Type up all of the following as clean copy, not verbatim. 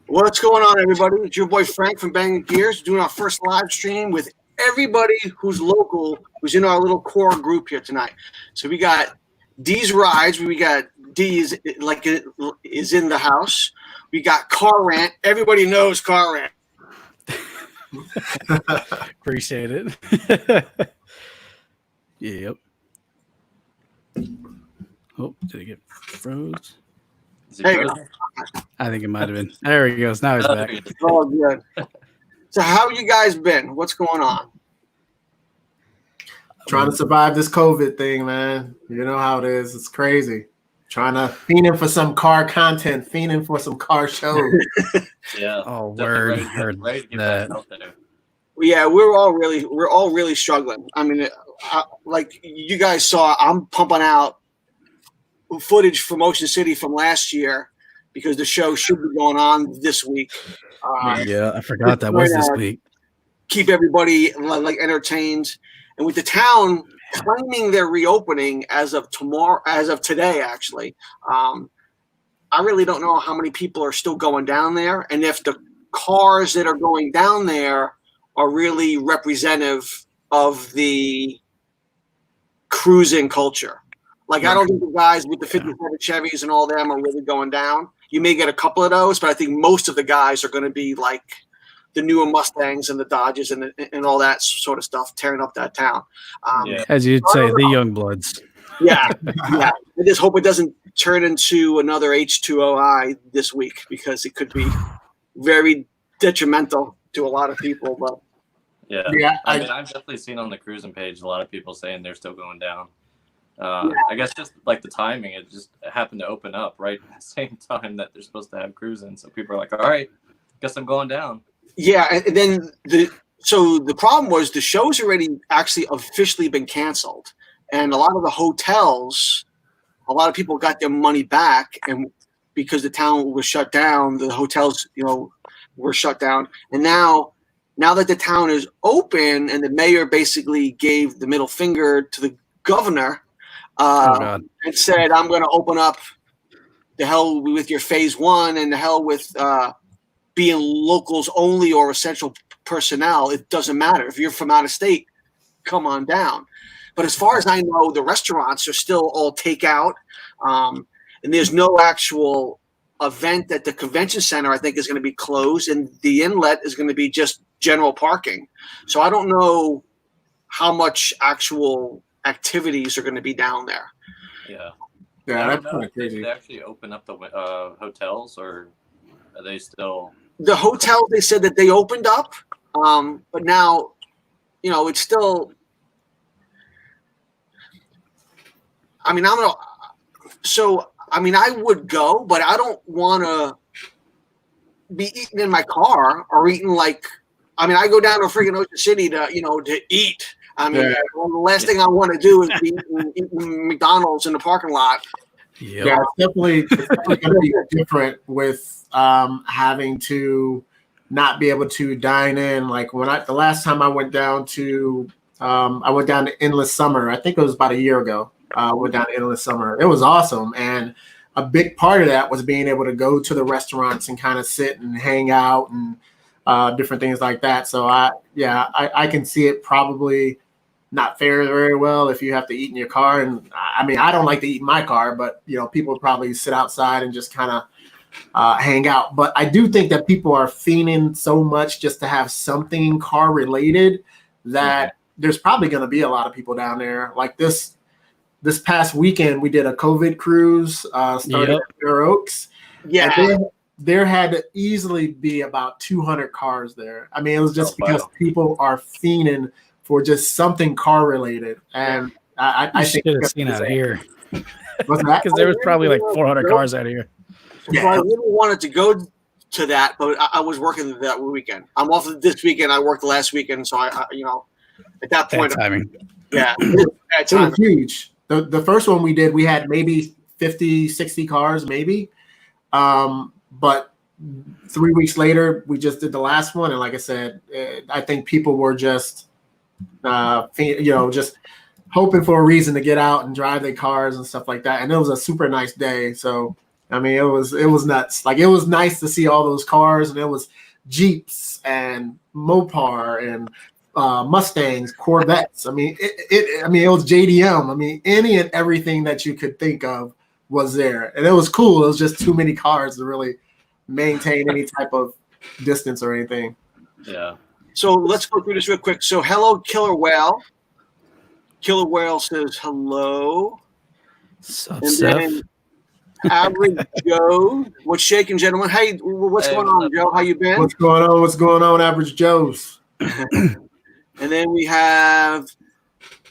What's going on, everybody? It's your boy Frank from Bangin Gears doing our first live stream with everybody who's local, who's in our little core group here tonight. So we got D's Rides, we got D is in the house. We got Car Rant. Everybody knows Car Rant. Appreciate it. Yep. Oh, did it get froze? Hey, I think it might have been. There he goes. Now he's back. Oh, good. So how you guys been? What's going on? Trying to survive this COVID thing, man. You know how it is. It's crazy. Fiending for some car content, fiending for some car shows. Yeah. Oh, word. Heard that. Yeah, we're all really struggling. I mean, like you guys saw, I'm pumping out footage from Ocean City from last year because the show should be going on this week. Yeah, I forgot that was this week. Keep everybody like entertained, and with the town claiming they're reopening as of today, actually, I really don't know how many people are still going down there, and if the cars that are going down there are really representative of the cruising culture. Like, I don't think the guys with the 57 Chevys and all them are really going down. You may get a couple of those, but I think most of the guys are going to be like the newer Mustangs and the Dodges and all that sort of stuff, tearing up that town. As you'd say, the young bloods. Yeah. I just hope it doesn't turn into another H2OI this week because it could be very detrimental to a lot of people. But yeah. I mean, I've definitely seen on the cruising page a lot of people saying they're still going down. I guess just like the timing, it just happened to open up right at the same time that they're supposed to have cruising. So people are like, all right, guess I'm going down. Yeah, and then the problem was the show's already actually officially been canceled. And a lot of the hotels, a lot of people got their money back, and because the town was shut down, the hotels, were shut down. And now that the town is open and the mayor basically gave the middle finger to the governor, and said, I'm going to open up the hell with your phase one and the hell with being locals only or essential personnel. It doesn't matter. If you're from out of state, come on down. But as far as I know, the restaurants are still all takeout. And there's no actual event at the convention center, I think, is going to be closed. And the inlet is going to be just general parking. So I don't know how much actual activities are going to be down there. Yeah, that's kind of crazy. Did they actually open up the hotels, or are they still? The hotels, they said that they opened up, but now, it's still. I mean, I would go, but I don't want to be eating in my car or eating I go down to freaking Ocean City to eat. I mean, the last thing I want to do is be eating McDonald's in the parking lot. Yep. Yeah, it's definitely going to be different with having to not be able to dine in. Like the last time I went down to Endless Summer. I think it was about a year ago. Went down to Endless Summer. It was awesome, and a big part of that was being able to go to the restaurants and kind of sit and hang out and different things like that. So I can see it probably not fare very well if you have to eat in your car. And I mean, I don't like to eat in my car, but people probably sit outside and just kind of hang out. But I do think that people are fiending so much just to have something car related that there's probably going to be a lot of people down there. Like this past weekend, we did a COVID cruise started at Fair Oaks. Yeah. There had to easily be about 200 cars there. I mean, it was just because people are fiending for just something car related. And I think should have seen out of here. What's that? Because there was probably like 400 cars out of here. Yeah. So I really wanted to go to that, but I was working that weekend. I'm off this weekend. I worked last weekend, so I at that point, timing. Yeah, it was huge. The first one we did, we had maybe 50, 60 cars, maybe. But 3 weeks later, we just did the last one, and like I said, I think people were just, just hoping for a reason to get out and drive their cars and stuff like that. And it was a super nice day, so I mean, it was nuts. Like, it was nice to see all those cars, and it was Jeeps and Mopar and Mustangs, Corvettes. I mean, it was JDM. I mean, any and everything that you could think of was there, and it was cool. It was just too many cars to really maintain any type of distance or anything. Yeah. So let's go through this real quick. So hello, Killer Whale. Killer Whale says hello. Sup, And Seth? then Average Joe. What's shaking, gentlemen? Hey, what's going on, Joe? How you been? What's going on? What's going on, Average Joes? And then we have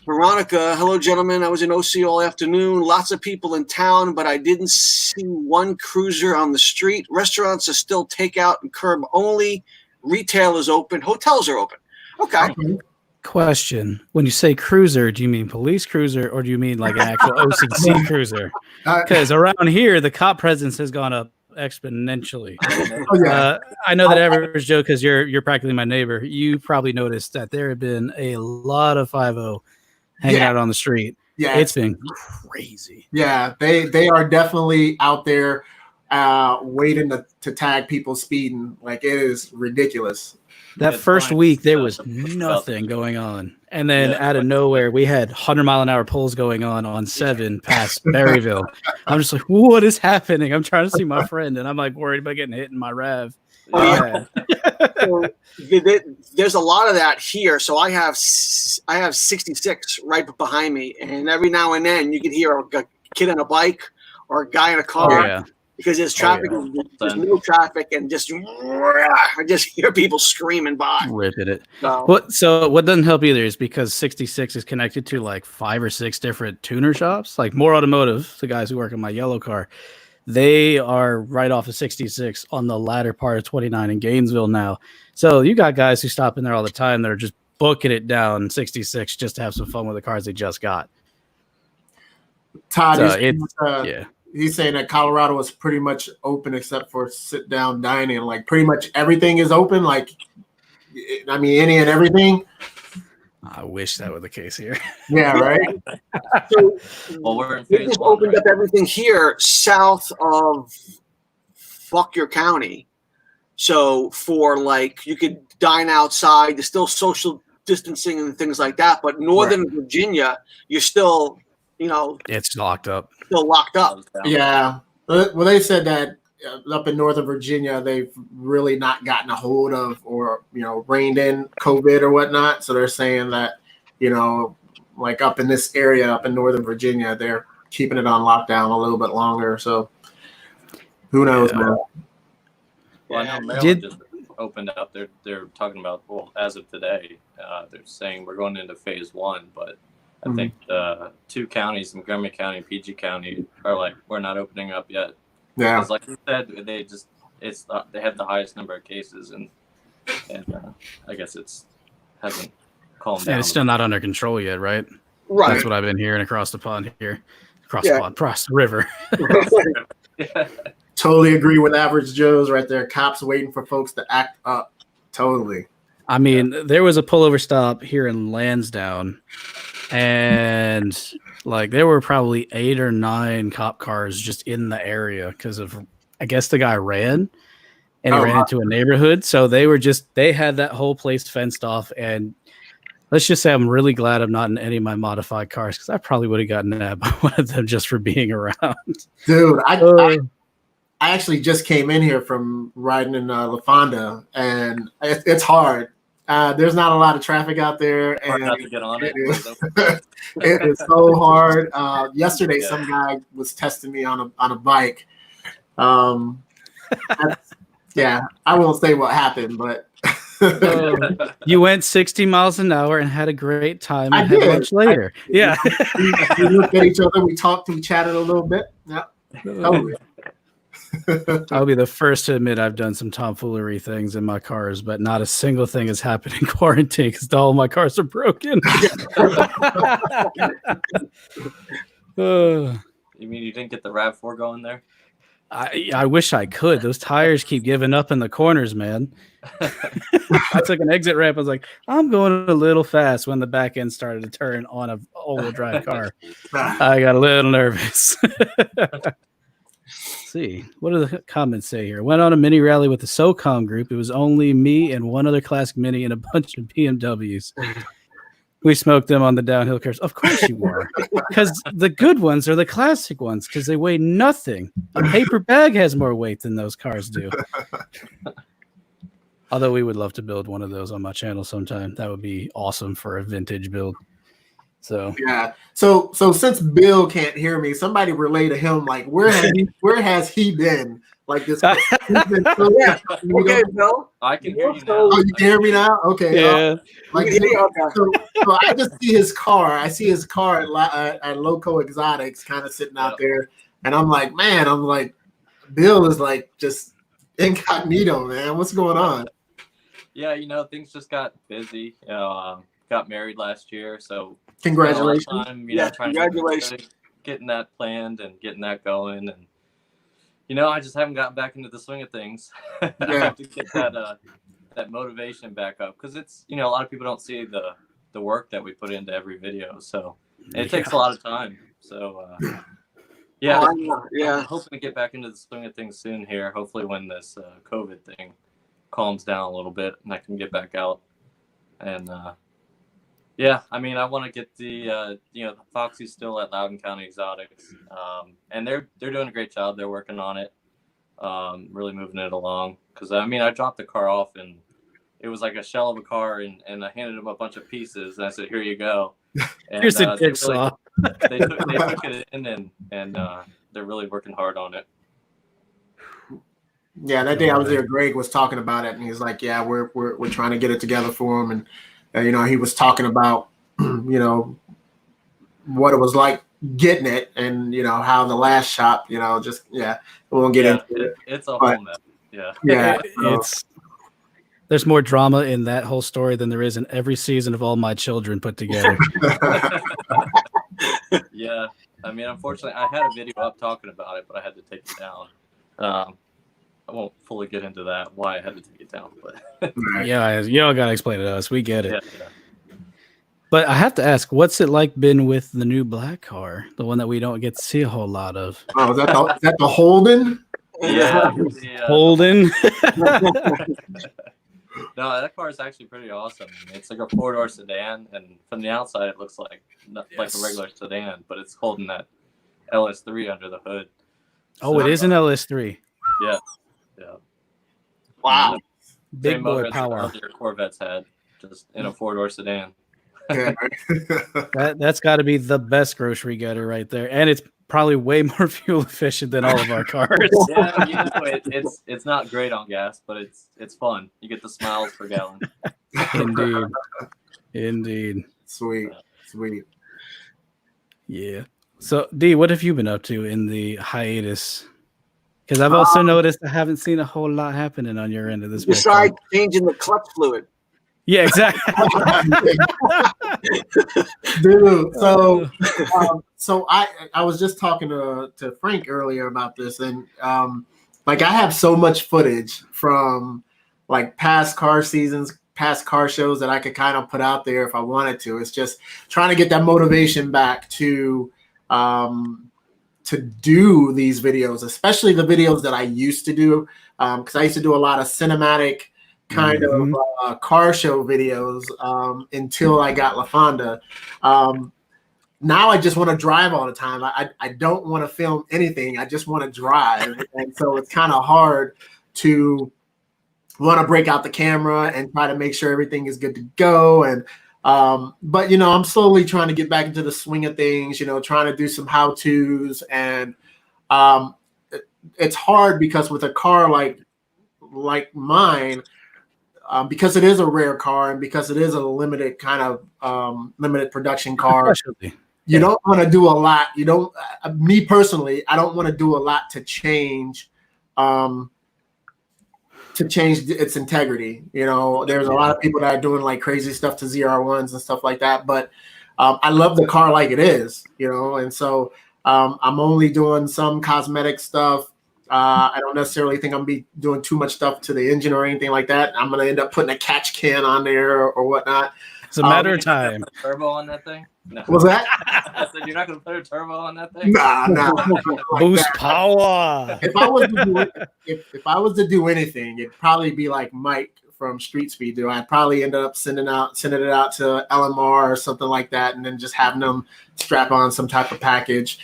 Veronica. Hello, gentlemen. I was in OC all afternoon. Lots of people in town, but I didn't see one cruiser on the street. Restaurants are still takeout and curb only. Retail is open. Hotels are open. Okay. Question: when you say cruiser, do you mean police cruiser or do you mean like an actual OCC cruiser? Because around here, the cop presence has gone up exponentially. I know that Average Joe, because you're practically my neighbor. You probably noticed that there have been a lot of 5-0 hanging out on the street. Yeah, it's been crazy. Yeah, they are definitely out there waiting to tag people speeding. Like, it is ridiculous. That first week, there was nothing going on. And then out of nowhere, we had 100-mile-an-hour pulls going on 7 past Berryville. I'm just like, what is happening? I'm trying to see my friend, and I'm like worried about getting hit in my RAV. So, there's a lot of that here. So I have 66 right behind me, and every now and then you can hear a kid on a bike or a guy in a car. Because there's traffic, there's no traffic, and I just hear people screaming by. Ripping it. So what doesn't help either is because 66 is connected to like 5 or 6 different tuner shops, like More Automotive, the guys who work on my yellow car. They are right off of 66 on the latter part of 29 in Gainesville now. So you got guys who stop in there all the time that are just booking it down 66 just to have some fun with the cars they just got. Todd, so he's saying that Colorado is pretty much open except for sit-down dining. Like, pretty much everything is open. Like, I mean, any and everything. I wish that were the case here. Yeah, right? So, we're in we phase just one, opened up everything here south of fuck your county. So for like, you could dine outside. There's still social distancing and things like that. But Northern Virginia, you're still, it's locked up. Still locked up. Yeah. Well, they said that up in Northern Virginia, they've really not gotten a hold of or, reined in COVID or whatnot. So they're saying that, like up in this area, up in Northern Virginia, they're keeping it on lockdown a little bit longer. So who knows, man? Well, I know Maryland just opened up. They're talking about, as of today, they're saying we're going into phase 1, but I think 2 counties, Montgomery County and PG County, are like, we're not opening up yet. Yeah, because like you said, they have the highest number of cases, and I guess hasn't calmed down. And it's still not under control yet, right? Right. That's what I've been hearing across the pond here, across the river. Totally agree with Average Joe's right there. Cops waiting for folks to act up. Totally. I mean, there was a pullover stop here in Lansdowne, and like there were probably 8 or 9 cop cars just in the area because of, I guess the guy ran and he ran into a neighborhood. So they had that whole place fenced off. And let's just say I'm really glad I'm not in any of my modified cars because I probably would have gotten nabbed by one of them just for being around. Dude, I actually just came in here from riding in La Fonda, and it's hard. There's not a lot of traffic out there, and not to get on it. It is so hard. Yesterday, some guy was testing me on a bike. I won't say what happened, but you went 60 miles an hour and had a great time. I did. Lunch later. We looked at each other. We talked. We chatted a little bit. Yeah. Totally. I'll be the first to admit I've done some tomfoolery things in my cars, but not a single thing has happened in quarantine because all my cars are broken. You mean you didn't get the RAV4 going there? I wish I could. Those tires keep giving up in the corners, man. I took an exit ramp. I was like, I'm going a little fast when the back end started to turn on an all-wheel drive car. I got a little nervous. Let's see, what do the comments say here? Went on a mini rally with the SOCOM group. It was only me and one other classic mini and a bunch of BMWs. We smoked them on the downhill curves. Of course you were, because the good ones are the classic ones because they weigh nothing. A paper bag has more weight than those cars do. Although we would love to build one of those on my channel sometime. That would be awesome for a vintage build. So yeah. So since Bill can't hear me, somebody relay to him like where has he been? Like this. Okay, Bill. I can hear you now. Oh, you can hear me now? Okay. yeah. So I just see his car. I see his car at Loco Exotics kind of sitting out there. And I'm like, Bill is like just incognito, man. What's going on? Yeah, things just got busy. Got married last year, so congratulations. Time, congratulations. Getting that planned and getting that going. And I just haven't gotten back into the swing of things. I have to get that motivation back up because it's a lot of people don't see the work that we put into every video, so it takes a lot of time. So I'm hoping to get back into the swing of things soon here. Hopefully when this COVID thing calms down a little bit and I can get back out. And I want to get the Foxy's still at Loudoun County Exotics, and they're doing a great job. They're working on it, really moving it along. Because I dropped the car off and it was like a shell of a car, and I handed them a bunch of pieces and I said, "Here you go." And, here's a jigsaw. They took it in and they're really working hard on it. Yeah, that day I was there, Greg was talking about it, and he's like, "Yeah, we're trying to get it together for him." And he was talking about, what it was like getting it, and how the last shop, we won't get into it. It's a whole mess. Yeah. There's more drama in that whole story than there is in every season of All My Children put together. Yeah, unfortunately, I had a video up talking about it, but I had to take it down. I won't fully get into that, why I had to take it down. But yeah, you don't got to explain it to us. We get it. Yeah. But I have to ask, what's it like been with the new black car, the one that we don't get to see a whole lot of? Oh, is that the Holden? Yeah. Holden? No, that car is actually pretty awesome. It's like a 4-door sedan, and from the outside it looks like a regular sedan, but it's holding that LS3 under the hood. Oh, it is an LS3. Yeah. Wow. Big boy power. Your Corvettes had, just in a 4-door sedan. That's got to be the best grocery getter right there, and it's probably way more fuel efficient than all of our cars. Yeah, it's not great on gas, but it's fun. You get the smiles per gallon. Indeed. Sweet. Yeah. So, D, what have you been up to in the hiatus? Because I've also noticed I haven't seen a whole lot happening on your end of this. Besides changing the clutch fluid. Yeah, exactly. Dude, so I was just talking to Frank earlier about this, and I have so much footage from like past car seasons, past car shows that I could kind of put out there if I wanted to. It's just trying to get that motivation back to do these videos, especially the videos that I used to do, because I used to do a lot of cinematic kind of car show videos until I got LaFonda. Now I just want to drive all the time. I don't want to film anything. I just want to drive. And so it's kind of hard to want to break out the camera and try to make sure everything is good to go. And but I'm slowly trying to get back into the swing of things, trying to do some how-tos. And it's hard because with a car like mine, because it is a rare car and because it is a limited kind of limited production car, you don't want to do a lot. You don't, me personally, I don't want to do a lot to change its integrity. There's a lot of people that are doing like crazy stuff to ZR1s and stuff like that, but I love the car like it is, and so I'm only doing some cosmetic stuff. I don't necessarily think I'm gonna be doing too much stuff to the engine or anything like that. I'm gonna end up putting a catch can on there or whatnot. It's a matter of time. Turbo on that thing? No. Was that? I said you're not going to put a turbo on that thing? Nah. Boost power. If I was to do if I was to do anything, it'd probably be like Mike from Street Speed do. I'd probably end up sending it out to LMR or something like that, and then just having them strap on some type of package.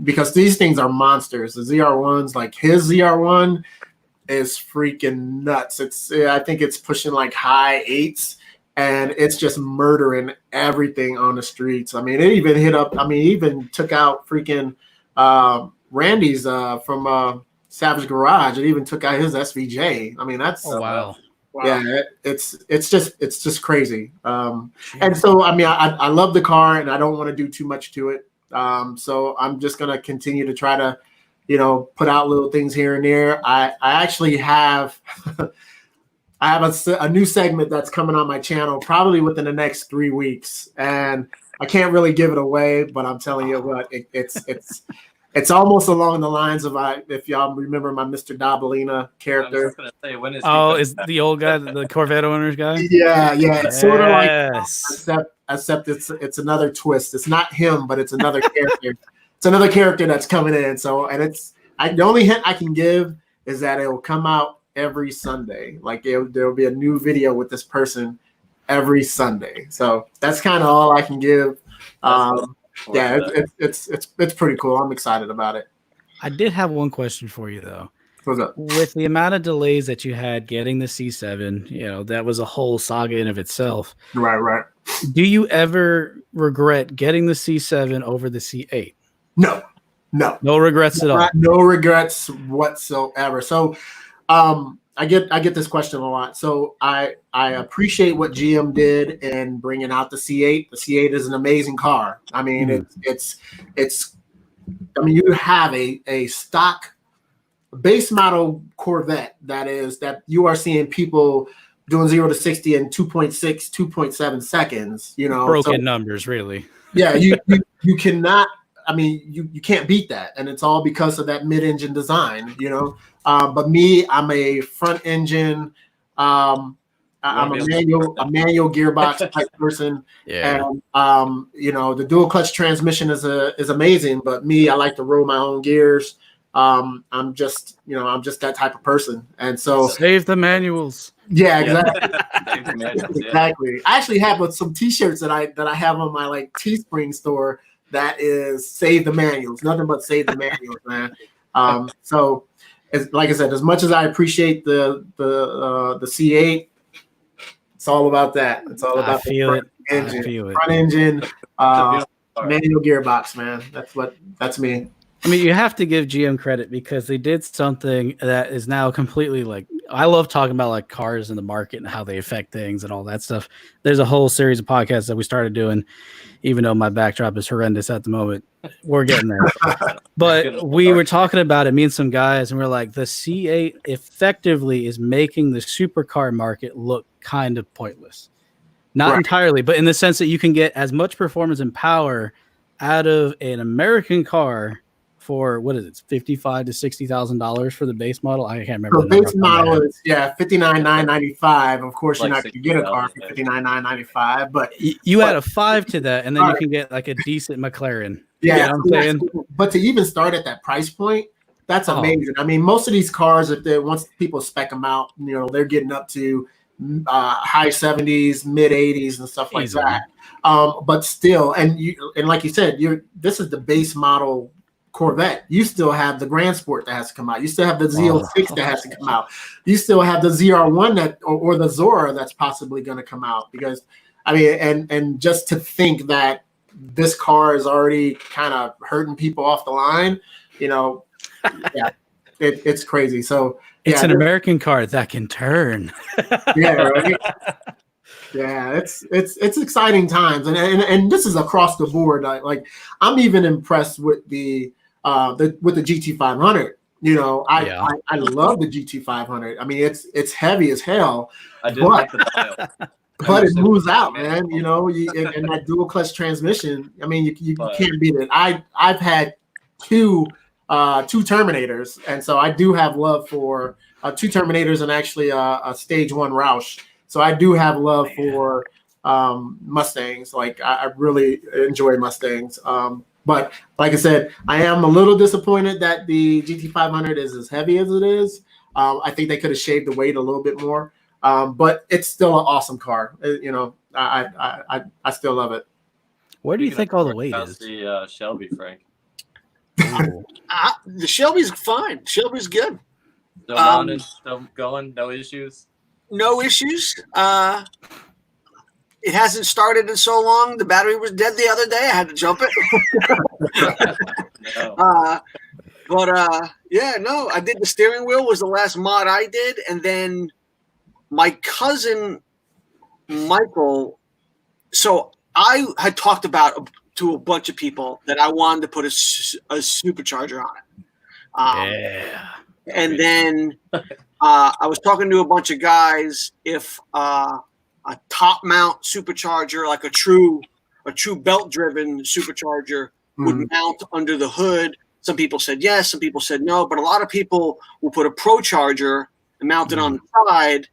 Because these things are monsters. The ZR1s, like his ZR1 is freaking nuts. I think it's pushing like high 8s, and it's just murdering everything on the streets. I mean, it even even took out freaking Randy's from Savage Garage. It even took out his SVJ. I mean, that's wow. Yeah, it's just crazy. And so I mean, I love the car, and I don't want to do too much to it. So I'm just gonna continue to try to, put out little things here and there. I actually have I have a new segment that's coming on my channel probably within the next 3 weeks, and I can't really give it away, but I'm telling you what, it's almost along the lines of if y'all remember my Mr. Dabalina character. I was gonna say, when is the old guy, the Corvette owner's guy? Yeah. It's sort of Yes. like except it's another twist. It's not him, but it's another character. It's another character that's coming in. So, and the only hint I can give is that it will come out every Sunday. Like there will be a new video with this person every Sunday. So that's kind of all I can give. Yeah, it's pretty cool. I'm excited about it. I did have one question for you though. What's up? With the amount of delays that you had getting the C7, that was a whole saga in of itself. Right. Do you ever regret getting the C7 over the C8? No. No regrets at all. No regrets whatsoever. So, I get this question a lot. So I appreciate what GM did in bringing out the C8. The C8 is an amazing car. I mean, it's. I mean, you have a stock base model Corvette that you are seeing people doing 0 to 60 in 2.6, 2.7 seconds. Broken numbers, really. Yeah, you cannot. I mean, you can't beat that, and it's all because of that mid-engine design, But me, I'm a front engine. I'm a manual gearbox type person. Yeah. And the dual clutch transmission is amazing, but me, I like to roll my own gears. I'm just that type of person, and so save the manuals. Yeah, exactly. Save the manuals, yeah. Exactly. I actually have some T-shirts that I have on my Teespring store. That is save the manuals, nothing but save the manuals, man. So, like I said, as much as I appreciate the C8, it's all about that. It's all about the front engine, manual gearbox, man. That's me. I mean, you have to give GM credit because they did something that is now completely I love talking about cars in the market and how they affect things and all that stuff. There's a whole series of podcasts that we started doing, even though my backdrop is horrendous at the moment. We're getting there. But we were talking about it, me and some guys, and we're like, the C8 effectively is making the supercar market look kind of pointless. Not entirely, but in the sense that you can get as much performance and power out of an American car for $55,000 to $60,000 for the base model. I can't remember. The base model is $59,995. Of course, you're not going to get a car for $59,995, but you add a 5 to that, and then you can get a decent McLaren. Yeah, you know what I'm saying? But to even start at that price point, that's amazing. I mean, most of these cars, once people spec them out, they're getting up to high 70s, mid 80s, and stuff like that. But still, and like you said, this is the base model Corvette. You still have the Grand Sport that has to come out. You still have the Z06 that has to come out. You still have the ZR1 or the Zora that's possibly going to come out, because I mean, and just to think that this car is already kind of hurting people off the line, it's crazy. So it's an American car that can turn. Yeah, right. Yeah, it's exciting times, and this is across the board. Like I'm even impressed with the GT500. I love the GT500. I mean, it's heavy as hell. I did like the dial. But it moves out, man. And that dual clutch transmission. I mean, you can't beat it. I've had two Terminators, and so I do have love for two Terminators and actually a Stage 1 Roush. So I do have love for Mustangs. Like I really enjoy Mustangs. But like I said, I am a little disappointed that the GT500 is as heavy as it is. I think they could have shaved the weight a little bit more. But it's still an awesome car. I still love it. Where do you think all the weight How's is? the Shelby, Frank? The Shelby's fine. Shelby's good. Still mounted, still going, no issues. No issues. It hasn't started in so long. The battery was dead the other day. I had to jump it. No. Yeah, no, I did the steering wheel was the last mod I did. And then my cousin, Michael, so I had talked about to a bunch of people that I wanted to put a supercharger on it. Yeah. And then I was talking to a bunch of guys if a top mount supercharger, like a true belt driven supercharger, would mount under the hood. Some people said yes, some people said no, but a lot of people will put a pro charger and mount it on the side,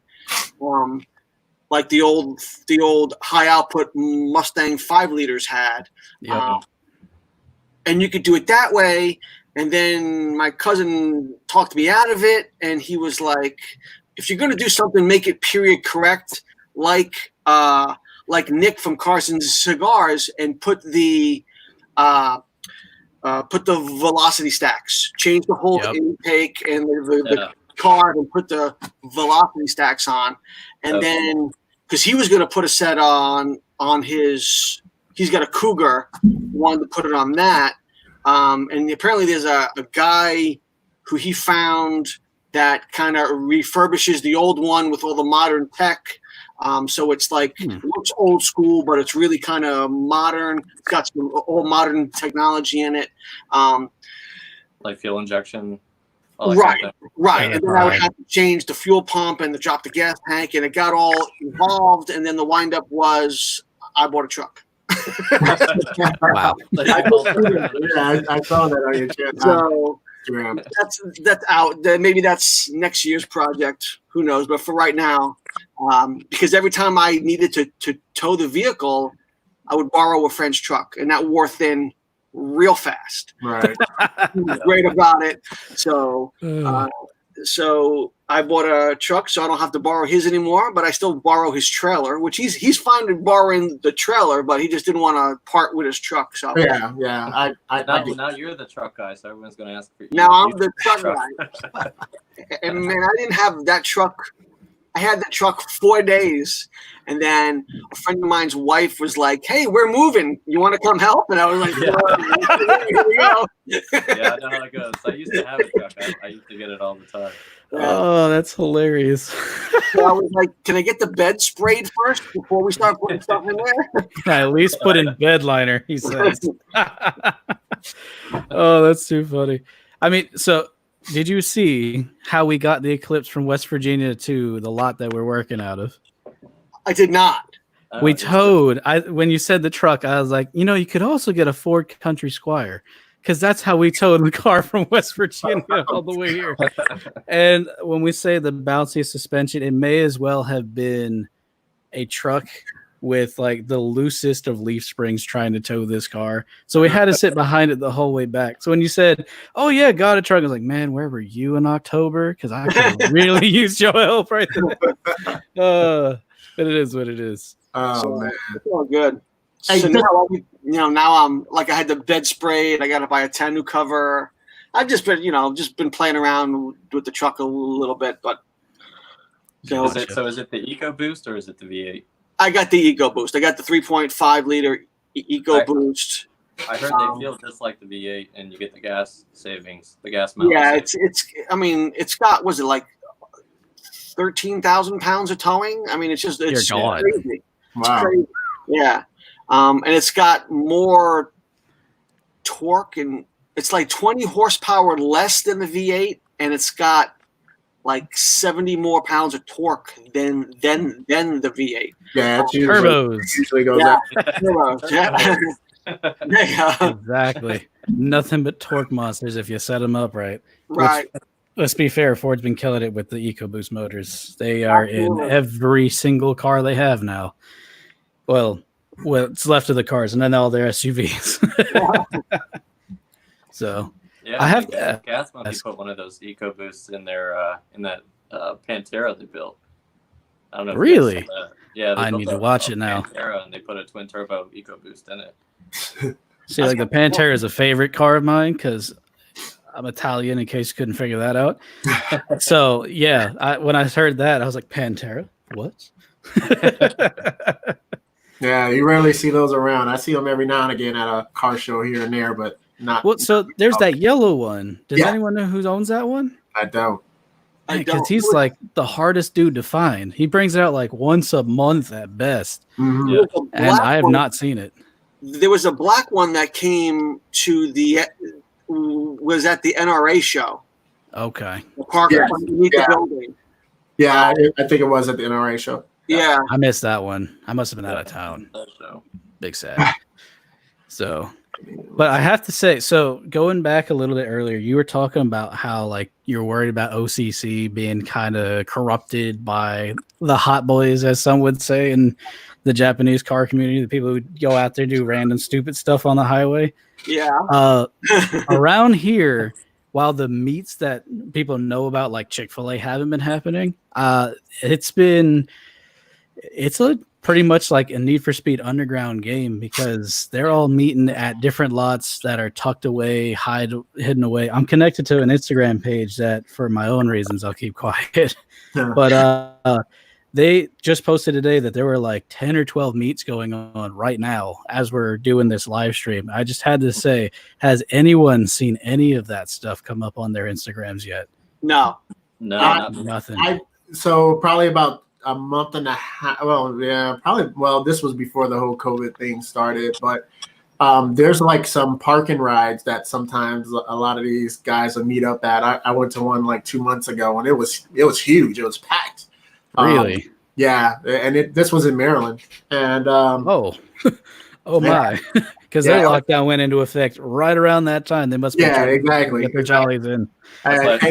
like the old high output Mustang 5 liters had. Yep. And you could do it that way. And then my cousin talked me out of it, and he was like, if you're going to do something, make it period correct, like Nick from Carson's Cigars, and put the velocity stacks, change the whole intake and the card, and put the velocity stacks on. And then, because he was going to put a set on his, he's got a Cougar, wanted to put it on that. And apparently there's a guy who he found that kind of refurbishes the old one with all the modern tech. So it's like, it looks old school, but it's really kind of modern. It's got some old modern technology in it. Like fuel injection. Right. Yeah, And then I would have to change the fuel pump and drop the gas tank, and it got all involved. And then the windup was I bought a truck. Wow. I saw that on your channel. So that's out. Maybe that's next year's project. Who knows? But for right now, because every time I needed to tow the vehicle, I would borrow a friend's truck, and that wore thin real fast. Right. He was great about it. So I bought a truck, so I don't have to borrow his anymore. But I still borrow his trailer, which he's fine with borrowing the trailer, but he just didn't want to part with his truck. So Yeah. Now you're the truck guy, so everyone's going to ask for you. now I'm the truck guy. And man, I didn't have that truck. I had that truck 4 days, and then a friend of mine's wife was like, "Hey, we're moving. You want to come help?" And I was like, "Here we go." Yeah, I know how it goes. I used to have a truck. I used to get it all the time. Oh, that's hilarious. So I was like, "Can I get the bed sprayed first before we start putting stuff in there?" At least put in bed liner, he says. Oh, that's too funny. I mean, so did you see how we got the Eclipse from West Virginia to the lot that we're working out of? I did not. We towed. When you said the truck, I was like, you could also get a Ford Country Squire, because that's how we towed the car from West Virginia all the way here. And when we say the bouncy suspension, it may as well have been a truck with like the loosest of leaf springs trying to tow this car. So we had to sit behind it the whole way back. So when you said, "Oh yeah, got a truck," I was like, "Man, where were you in October?" Because I could really use your help right there. But it is what it is. Oh man, It's all good. Hey, So now I'm like, I had the bed sprayed. I got to buy a 10 new cover. I've just been playing around with the truck a little bit, but Is it the EcoBoost or is it the V8? I got the EcoBoost. I got the 3.5 liter EcoBoost. I heard they feel just like the V8, and you get the gas savings, the gas mileage. Yeah, savings. it's got, was it like 13,000 pounds of towing? I mean, it's crazy. wow. It's crazy. Yeah. And it's got more torque, and it's like 20 horsepower less than the V8, and it's got like 70 more pounds of torque than the V8. Yeah, it's Turbos. usually goes Yeah. up. Turbos, yeah. Yeah. Exactly. Nothing but torque monsters if you set them up right. Right. Let's be fair, Ford's been killing it with the EcoBoost motors. They are Absolutely. in every single car they have now. Well, what's left of the cars, and then all their SUVs. So Yeah, I have Gas Monkey put one of those EcoBoosts in their in that Pantera they built. I don't know. If you guys Really? saw that. Yeah, they I built need to watch it now. Pantera, and they put a twin turbo EcoBoost in it. See, like the Pantera is a favorite car of mine because I'm Italian. In case you couldn't figure that out. So yeah, when I heard that, I was like, Pantera, what? Yeah, you rarely see those around. I see them every now and again at a car show here and there, but not. Well, so there's that yellow one. Does Yeah. anyone know who owns that one? I don't. Because he's like the hardest dude to find. He brings it out like once a month at best, Mhm. Yeah. and I have not seen it. There was a black one that came to was at the NRA show. Okay, The park Yeah. underneath Yeah. the building. Yeah, I think it was at the NRA show. Yeah. I missed that one. I must have been out of town. So, Big sad. So, but I have to say, so going back a little bit earlier, you were talking about how like you're worried about OCC being kind of corrupted by the hot boys, as some would say, in the Japanese car community, the people who go out there do random stupid stuff on the highway. Yeah. Around here, while the meets that people know about, like Chick-fil-A, haven't been happening, it's a pretty much like a Need for Speed Underground game because they're all meeting at different lots that are tucked away, hidden away. I'm connected to an Instagram page that, for my own reasons, I'll keep quiet. But they just posted today that there were like 10 or 12 meets going on right now as we're doing this live stream. I just had to say, has anyone seen any of that stuff come up on their Instagrams yet? No. no, Nothing. So probably about a month and a half. Well, yeah, probably. Well, this was before the whole COVID thing started, but there's like some parking rides that sometimes a lot of these guys will meet up at. I went to one like 2 months ago, and it was huge. It was packed. Really? Yeah, and this was in Maryland, and Oh my! Because their lockdown went into effect right around that time. They must be exactly. Get their jollies in. And, like,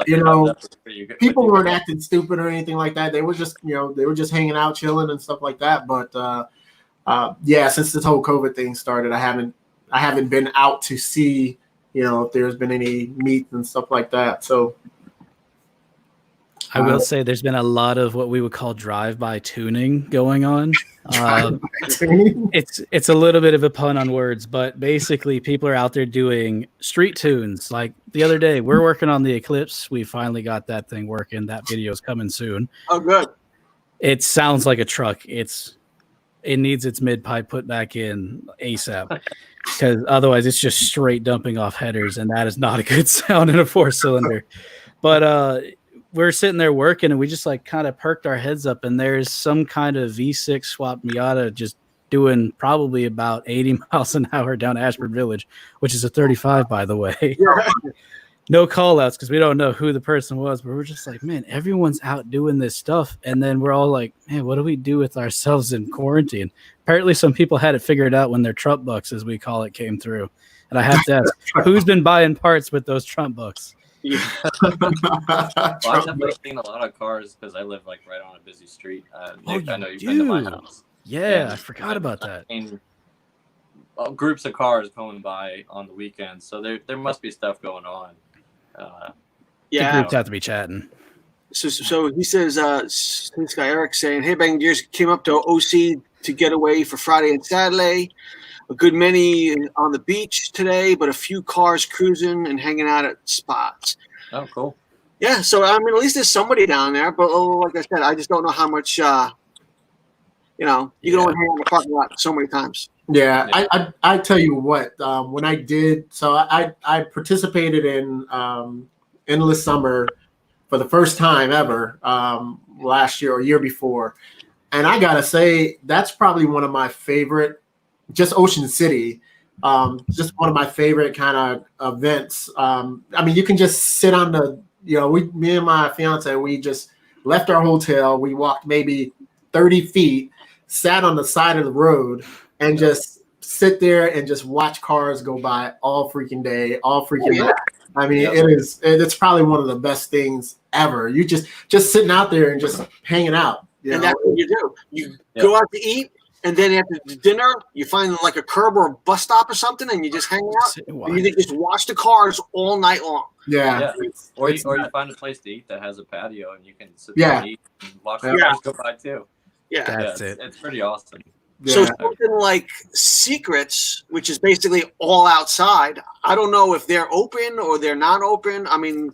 you know, pretty good. people weren't acting stupid or anything like that. They were just, they were just hanging out, chilling and stuff like that. But yeah, since this whole COVID thing started, I haven't been out to see, if there's been any meets and stuff like that. So I will say there's been a lot of what we would call drive-by tuning going on. It's a little bit of a pun on words, but basically people are out there doing street tunes. Like the other day, we're working on the Eclipse. We finally got that thing working. That video is coming soon. Oh, good. It sounds like a truck. It needs its mid pipe put back in ASAP because otherwise it's just straight dumping off headers, and that is not a good sound in a 4-cylinder. But we're sitting there working, and we just like kind of perked our heads up, and there's some kind of V6 swap Miata just doing probably about 80 miles an hour down Ashford Village, which is a 35, by the way. No call outs because we don't know who the person was, but we're just like, man, everyone's out doing this stuff. And then we're all like, man, what do we do with ourselves in quarantine? Apparently some people had it figured out when their Trump bucks, as we call it, came through. And I have to ask, who's been buying parts with those Trump bucks? Yeah. Well, I've definitely seen a lot of cars because I live like right on a busy street. Nick, I know you've been to my house. Yeah, I forgot about that. Groups of cars going by on the weekends, so there must be stuff going on. The groups have to be chatting. So he says, this guy Eric saying, hey, Bangin Gears came up to OC to get away for Friday and Saturday. A good many on the beach today, but a few cars cruising and hanging out at spots. Oh, cool. Yeah, so I mean, at least there's somebody down there. But like I said, I just don't know how much. You can only hang out in the parking lot so many times. Yeah, I tell you what. When I did, so I participated in Endless Summer for the first time ever last year or year before, and I gotta say that's probably one of my favorite. Just Ocean City, just one of my favorite kind of events. I mean, you can just sit on the, me and my fiance, we just left our hotel. We walked maybe 30 feet, sat on the side of the road, and just sit there and just watch cars go by all freaking day, all freaking night. I mean, it's probably one of the best things ever. You just sitting out there and just hanging out. And that's what you do. You go out to eat. and then after dinner, you find like a curb or a bus stop or something, and you just hang out. And you just watch the cars all night long. Yeah. Or you find a place to eat that has a patio, and you can sit there and eat and watch the cars go by too. Yeah, that's it. It's pretty awesome. So something like Secrets, which is basically all outside. I don't know if they're open or they're not open. I mean,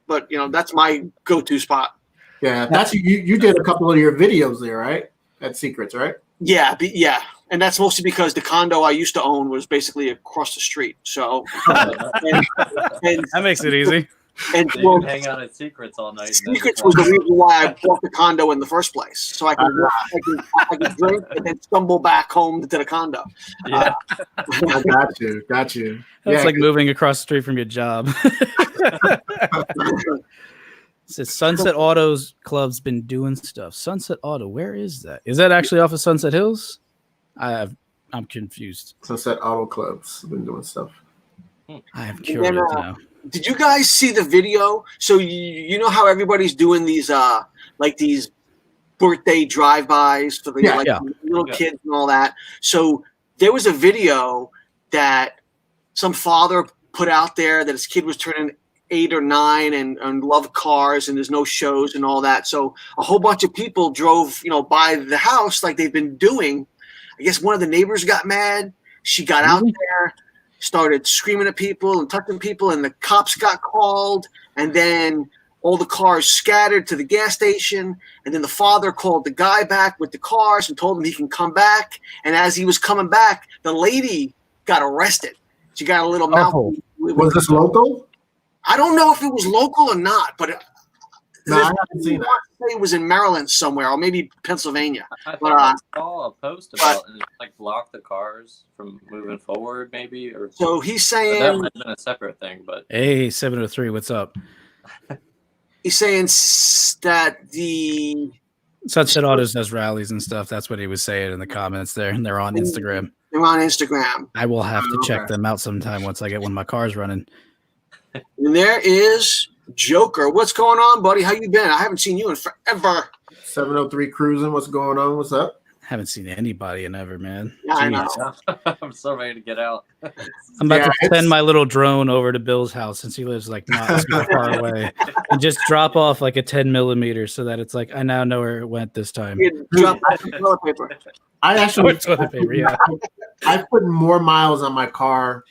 but that's my go-to spot. Yeah, that's you did a couple of your videos there, right? At Secrets, right? Yeah, and that's mostly because the condo I used to own was basically across the street. So and that makes it easy. And so you can hang out at Secrets all night. Secrets was the reason why I bought the condo in the first place, so I could drink and then stumble back home to the condo. Yeah, got you. That's like moving across the street from your job. It says Sunset Auto's Club's been doing stuff. Sunset Auto, where is that? Is that actually off of Sunset Hills? I'm confused. Sunset Auto Club's been doing stuff. I am curious now. Did you guys see the video? So you know how everybody's doing these like these birthday drive-bys for the little kids and all that. So there was a video that some father put out there that his kid was turning 8 or 9 and loved cars and there's no shows and all that. So a whole bunch of people drove, by the house like they've been doing. I guess one of the neighbors got mad. She got out there, started screaming at people and touching people, and the cops got called, and then all the cars scattered to the gas station, and then the father called the guy back with the cars and told him he can come back, and as he was coming back, the lady got arrested. She got a little mouth. Was this local? I don't know if it was local or not, but no, I haven't seen that. It was in Maryland somewhere, or maybe Pennsylvania. I saw a post about like block the cars from moving forward, maybe. Or so he's saying that might have been a separate thing, but hey, 703, what's up? He's saying that the Sunset Autos does rallies and stuff. That's what he was saying in the comments there, and they're on Instagram. They're on Instagram. I will have to check them out sometime once I get one of my cars running. And there is Joker. What's going on, buddy? How you been? I haven't seen you in forever. 703 cruising. What's going on? What's up? Haven't seen anybody in ever, man. Yeah, I know. I'm so ready to get out. I'm about to send my little drone over to Bill's house since he lives like not super far away, and just drop off like a 10 millimeter so that it's like I now know where it went this time. Drop toilet paper. I actually toilet paper. Yeah, I've put more miles on my car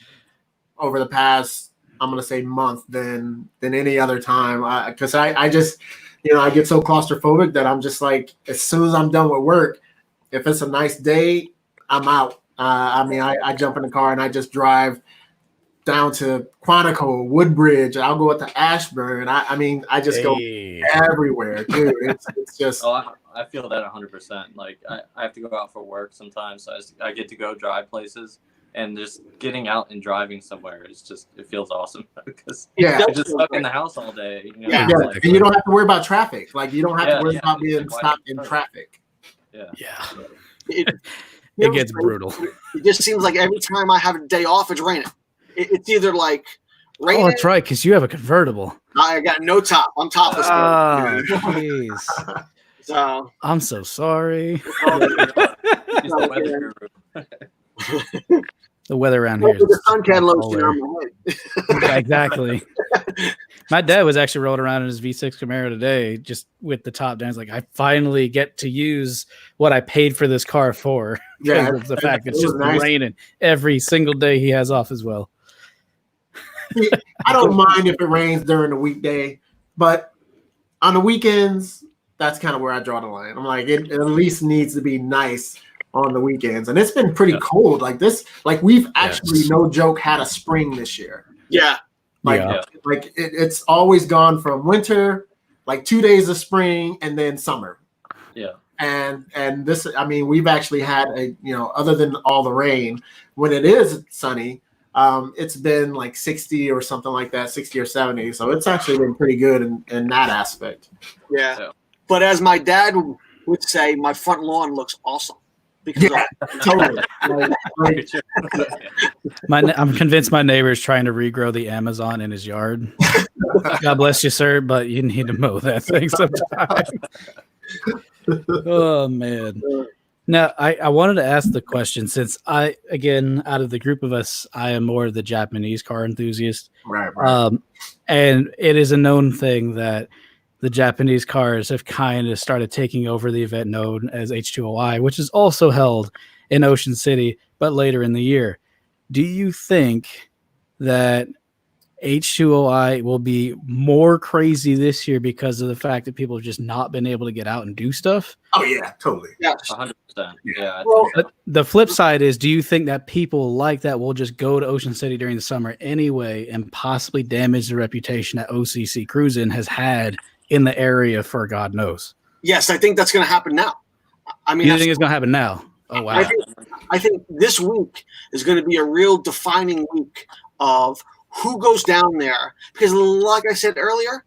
over the past, I'm gonna say, month than any other time. Because I just, I get so claustrophobic that I'm just like, as soon as I'm done with work, if it's a nice day, I'm out. I jump in the car and I just drive down to Quantico, Woodbridge. I'll go up to Ashburn. I just go everywhere, dude. It's just. Oh, I feel that 100%. Like I have to go out for work sometimes, so I get to go drive places, and just getting out and driving somewhere it feels awesome because I'm just stuck in the house all day. And you don't have to worry about traffic. Like you don't have to worry about being stopped in traffic. Yeah. It gets brutal. It just seems like every time I have a day off, it's raining. It's either like raining. Oh, that's right, because you have a convertible. I got no top. I'm topless. Oh, jeez. So I'm so sorry. The weather around here. The suntan lotion on my head. Exactly. My dad was actually rolling around in his V6 Camaro today, just with the top down. He's like, I finally get to use what I paid for this car for. Yeah, it's the fact it's just raining every single day he has off as well. I don't mind if it rains during the weekday, but on the weekends, that's kind of where I draw the line. I'm like, it at least needs to be nice on the weekends, and it's been pretty cold. Like this, like we've actually, no joke, had a spring this year. Yeah. Like it's always gone from winter, like 2 days of spring, and then summer. Yeah. And this, we've actually had other than all the rain, when it is sunny, it's been like 60 or something like that, 60 or 70. So it's actually been pretty good in that aspect. Yeah. But as my dad would say, my front lawn looks awesome. Because totally. I'm convinced my neighbor is trying to regrow the Amazon in his yard. God bless you, sir, but you need to mow that thing sometime. Oh man. Now, I wanted to ask the question since again, out of the group of us, I am more of the Japanese car enthusiast. Right. And it is a known thing that the Japanese cars have kind of started taking over the event known as H2OI, which is also held in Ocean City, but later in the year. Do you think that H2OI will be more crazy this year because of the fact that people have just not been able to get out and do stuff? Oh yeah, totally. Yes. 100%. Yeah. Well, But the flip side is, do you think that people like that will just go to Ocean City during the summer anyway and possibly damage the reputation that OCC Cruising has had in the area for God knows? yes, I think that's going to happen now. I mean, You think it's going to happen now? Oh, wow. I think this week is going to be a real defining week of who goes down there. Because like I said earlier,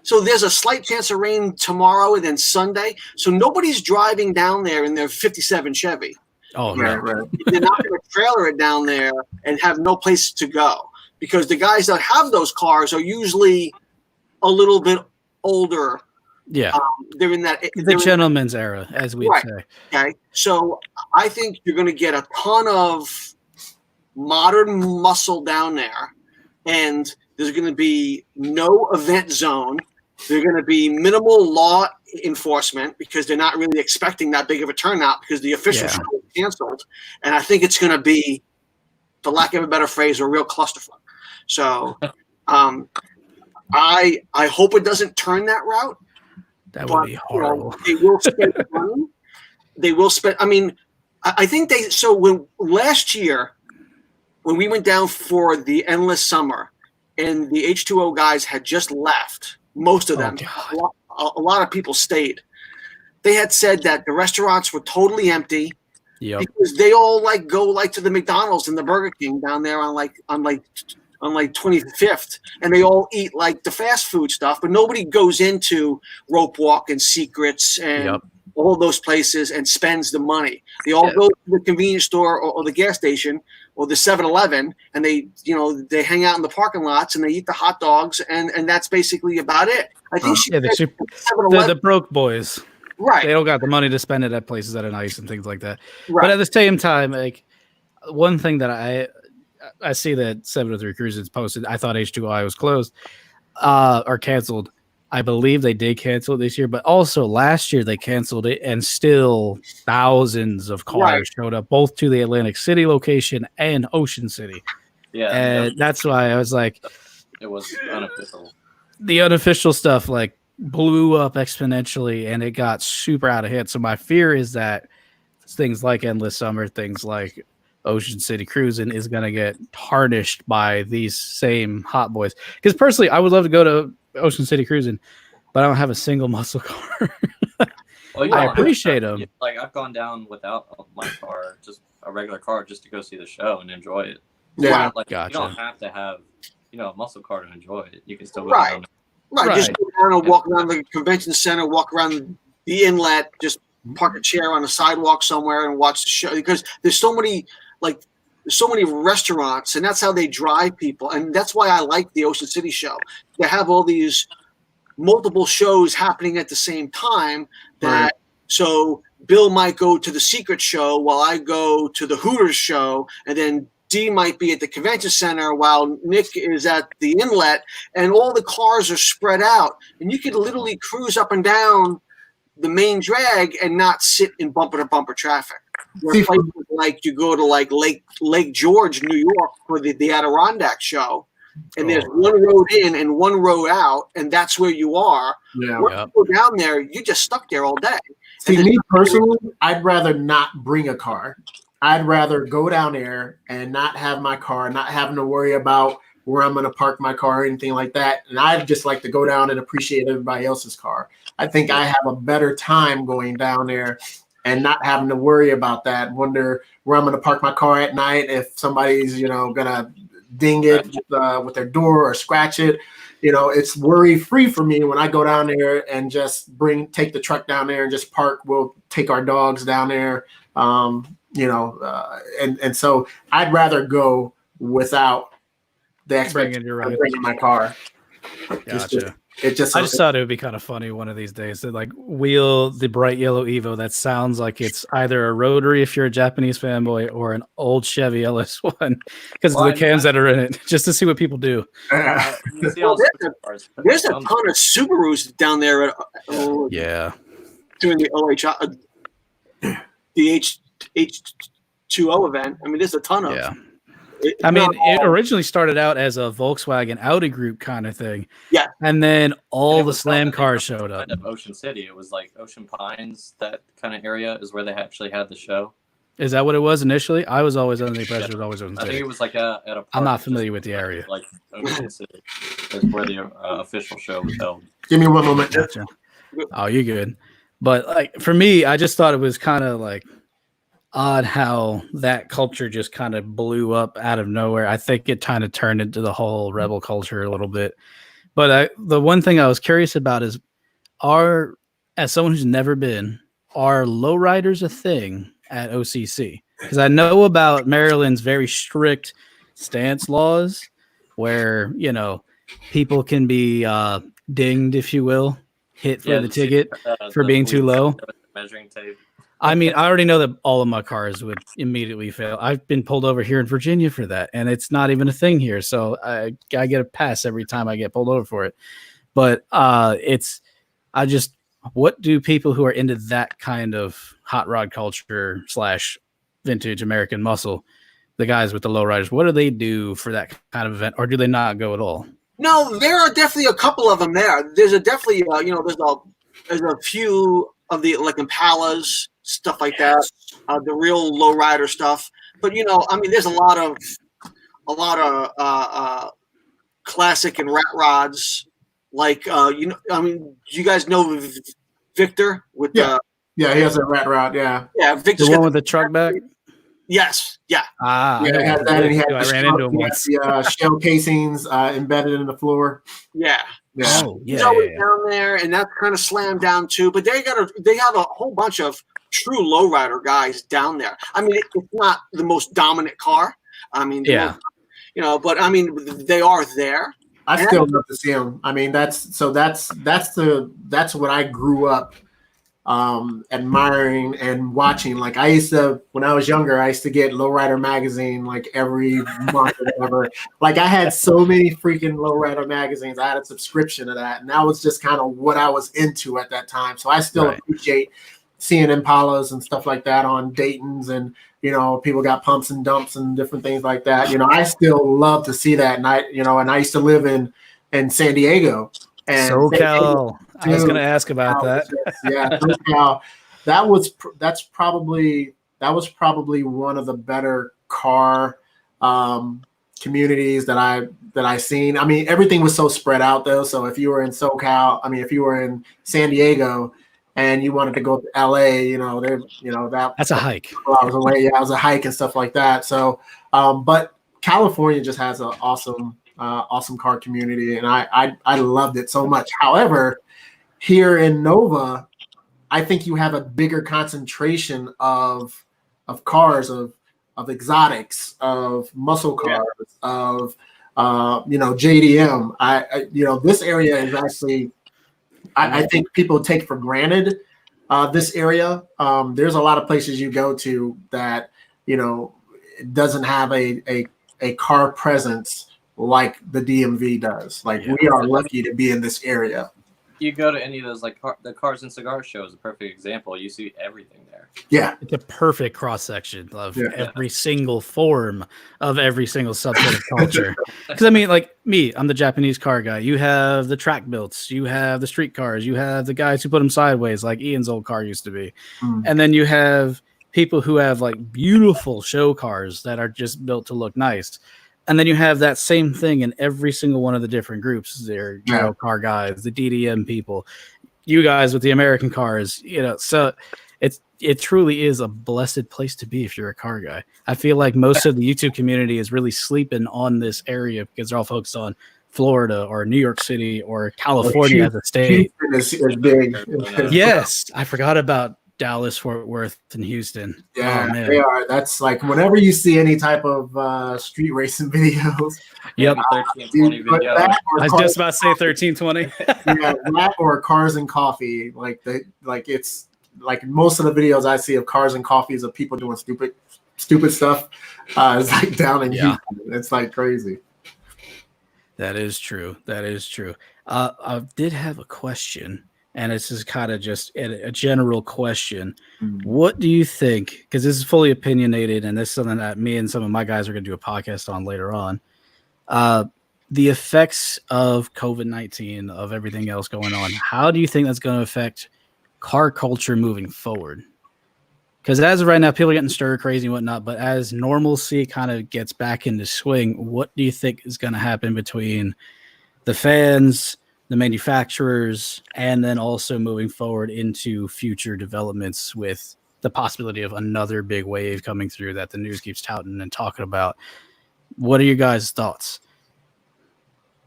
so there's a slight chance of rain tomorrow and then Sunday. So nobody's driving down there in their 57 Chevy. Oh, Right. They're not going to trailer it down there and have no place to go. Because the guys that have those cars are usually a little bit older. Yeah. They're in that The gentleman's era, as we Right. say. Okay, so I think you're going to get a ton of modern muscle down there, and there's going to be no event zone. There's going to be minimal law enforcement because they're not really expecting that big of a turnout because the official show is canceled. And I think it's going to be, for lack of a better phrase, a real clusterfuck. So I hope it doesn't turn that route. That would be horrible. They will spend money. They will spend. I mean, I think they. So when last year, when we went down for the endless summer, and the H2O guys had just left, most of them, a lot of people stayed. They had said that the restaurants were totally empty because they all go to the McDonald's and the Burger King down there on 25th, and they all eat like the fast food stuff, but nobody goes into Rope Walk and Secrets and all those places and spends the money. They all go to the convenience store or the gas station or the 7-Eleven, and they hang out in the parking lots and they eat the hot dogs, and that's basically about it. I think the broke boys, right? They don't got the money to spend it at places that are nice and things like that. Right. But at the same time, like one thing that I see that 703 Cruises posted, I thought H2I was closed or canceled. I believe they did cancel it this year, but also last year they canceled it, and still thousands of cars showed up both to the Atlantic City location and Ocean City. Yeah. And that's why I was like, it was unofficial. The unofficial stuff like blew up exponentially and it got super out of hand. So my fear is that things like Endless Summer, things like Ocean City Cruising is going to get tarnished by these same hot boys. Because personally, I would love to go to Ocean City Cruising, but I don't have a single muscle car. Well, I appreciate them. Like I've gone down without my car, just a regular car, just to go see the show and enjoy it. Yeah, like gotcha. You don't have to have a muscle car to enjoy it. You can still go Right. down. Right. Just go down and walk around the convention center, walk around the inlet, just park a chair on a sidewalk somewhere and watch the show, because there's so many restaurants, and that's how they drive people. And that's why I like the Ocean City show. They have all these multiple shows happening at the same time so Bill might go to the Secret show while I go to the Hooters show, and then D might be at the convention center while Nick is at the inlet, and all the cars are spread out, and you could literally cruise up and down the main drag and not sit in bumper to bumper traffic. Like you go to like Lake George, New York for the Adirondack show, and there's one road in and one road out, and that's where you are. Yeah. Once you go down there, you're just stuck there all day. See, me personally, I'd rather not bring a car. I'd rather go down there and not have my car, not having to worry about where I'm going to park my car or anything like that. And I'd just like to go down and appreciate everybody else's car. I think I have a better time going down there and not having to worry about that, wonder where I'm going to park my car at night, if somebody's, going to ding it with their door or scratch it. It's worry-free for me when I go down there and just take the truck down there and just park. We'll take our dogs down there, and so I'd rather go without the expectation of bringing my car. Gotcha. It just I just thought it would be kind of funny one of these days to like wheel the bright yellow Evo that sounds like it's either a rotary if you're a Japanese fanboy or an old Chevy LS1 because of the cams that are in it, just to see what people do. You see all sorts of There's a ton of Subarus down there at Yeah. doing the the H2O event. I mean, there's a ton of. Yeah. I mean, it originally started out as a Volkswagen Audi group kind of thing. Yeah. And then all the slam cars showed up. Of Ocean City. It was like Ocean Pines, that kind of area is where they actually had the show. Is that what it was initially? I was always under the impression it was always Ocean I City. think it was like at a park. I'm not familiar with the area. Like Ocean City is where the official show was held. Give me one moment. Gotcha. Oh, you're good. But like for me, I just thought it was kind of like odd how that culture just kind of blew up out of nowhere. I think it kind of turned into the whole rebel culture a little bit. But the one thing I was curious about is, as someone who's never been, are lowriders a thing at OCC? Because I know about Maryland's very strict stance laws where, you know, people can be dinged, if you will, hit for the ticket for being too low. Measuring tape. I mean, I already know that all of my cars would immediately fail. I've been pulled over here in Virginia for that, and it's not even a thing here. So I get a pass every time I get pulled over for it. But what do people who are into that kind of hot rod culture / vintage American muscle, the guys with the lowriders, what do they do for that kind of event, or do they not go at all? No, there are definitely a couple of them there. There's a definitely, there's a few of the like Impalas, stuff like that, the real lowrider stuff. But I mean, there's a lot of classic and rat rods, like I mean, you guys know Victor with yeah, he has a rat rod, yeah, Victor's the one with the truck back. Yes, yeah. Yeah, he had that, and he had I ran into him once. the shell casings embedded in the floor. Yeah. Yeah. Oh, He's always down there, and that's kind of slammed down too. But they have a whole bunch of true lowrider guys down there. I mean, it's not the most dominant car. I mean, but I mean, they are there. I still love to see them. I mean, that's what I grew up admiring and watching. Like when I was younger, I used to get Lowrider magazine like every month or whatever. Like I had so many freaking Lowrider magazines. I had a subscription to that, and that was just kind of what I was into at that time. So I still appreciate seeing Impalas and stuff like that on Dayton's, and people got pumps and dumps and different things like that. I still love to see that, and I used to live in San Diego. And SoCal. I was going to ask about that. Yeah, SoCal. That was probably one of the better car communities that I seen. I mean, everything was so spread out though. So if you were in SoCal, if you were in San Diego and you wanted to go to LA, that's a hike. I was away. Yeah, it was a hike and stuff like that. So, but California just has an awesome car community, and I loved it so much. However, here in Nova, I think you have a bigger concentration of cars, of exotics, of muscle cars, of JDM. This area is actually, I think people take for granted this area. There's a lot of places you go to that it doesn't have a car presence like the DMV does. Like we are lucky to be in this area. You go to any of those, like the Cars and Cigars show is a perfect example. You see everything there. Yeah, it's a perfect cross section of every single form of every single subset of culture. Because I mean, like me, I'm the Japanese car guy. You have the track builds, you have the street cars, you have the guys who put them sideways, like Ian's old car used to be, and then you have people who have like beautiful show cars that are just built to look nice. And then you have that same thing in every single one of the different groups. There, car guys, the DDM people, you guys with the American cars, So it truly is a blessed place to be if you're a car guy. I feel like most of the YouTube community is really sleeping on this area because they're all focused on Florida or New York City or California as a state. Is big. Yes, I forgot about Dallas, Fort Worth, and Houston. Yeah, Oh, man. they are. That's like whenever you see any type of street racing videos. Yep. 1320 video. I was just about to say 1320. Yeah, that or Cars and Coffee. It's like most of the videos I see of Cars and Coffees of people doing stupid stuff. It's like down in Houston. It's like crazy. That is true. That is true. I did have a question, and this is kind of just a general question. What do you think? Because this is fully opinionated, and this is something that me and some of my guys are going to do a podcast on later on. The effects of COVID-19, of everything else going on. How do you think that's going to affect car culture moving forward? Because as of right now, people are getting stir crazy and whatnot, but as normalcy kind of gets back into swing, what do you think is going to happen between the fans, the manufacturers, and then also moving forward into future developments with the possibility of another big wave coming through that the news keeps touting and talking about? What are your guys' thoughts?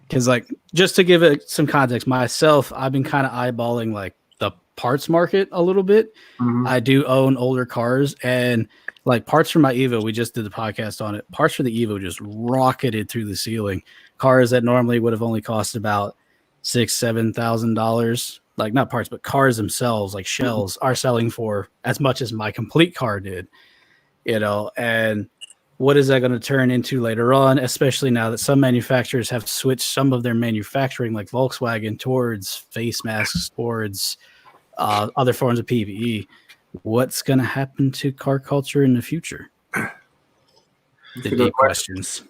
Because, like, just to give it some context, myself, I've been kind of eyeballing, like, the parts market a little bit. I do own older cars, and like parts for my Evo, we just did the podcast on it. Parts for the Evo just rocketed through the ceiling. Cars that normally would have only cost about $6,000-$7,000, like not parts, but cars themselves, like shells, are selling for as much as my complete car did. You know, and what is that going to turn into later on, especially now that some manufacturers have switched some of their manufacturing, like Volkswagen, towards face masks, towards other forms of PPE? What's going to happen to car culture in the future? The deep questions.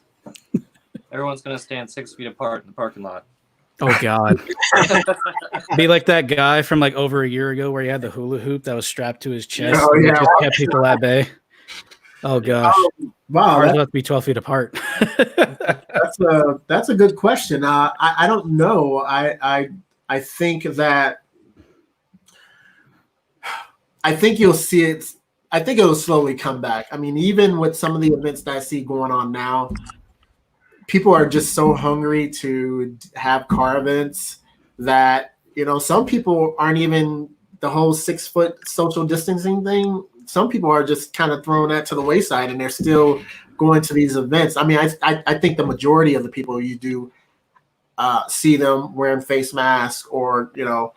Everyone's going to stand 6 feet apart in the parking lot. Oh, God. Be like that guy from like over a year ago where he had the hula hoop that was strapped to his chest. Oh, and yeah. it just kept people at bay. Oh, gosh. Wow. Cars have to be 12 feet apart. That's a good question. I don't know. I think that I think you'll see it. I think it'll slowly come back. I mean, even with some of the events that I see going on now, people are just so hungry to have car events that, you know, some people aren't even the whole 6 foot social distancing thing. Some people are just kind of throwing that to the wayside, and they're still going to these events. I mean, I think the majority of the people you do see them wearing face masks or, you know,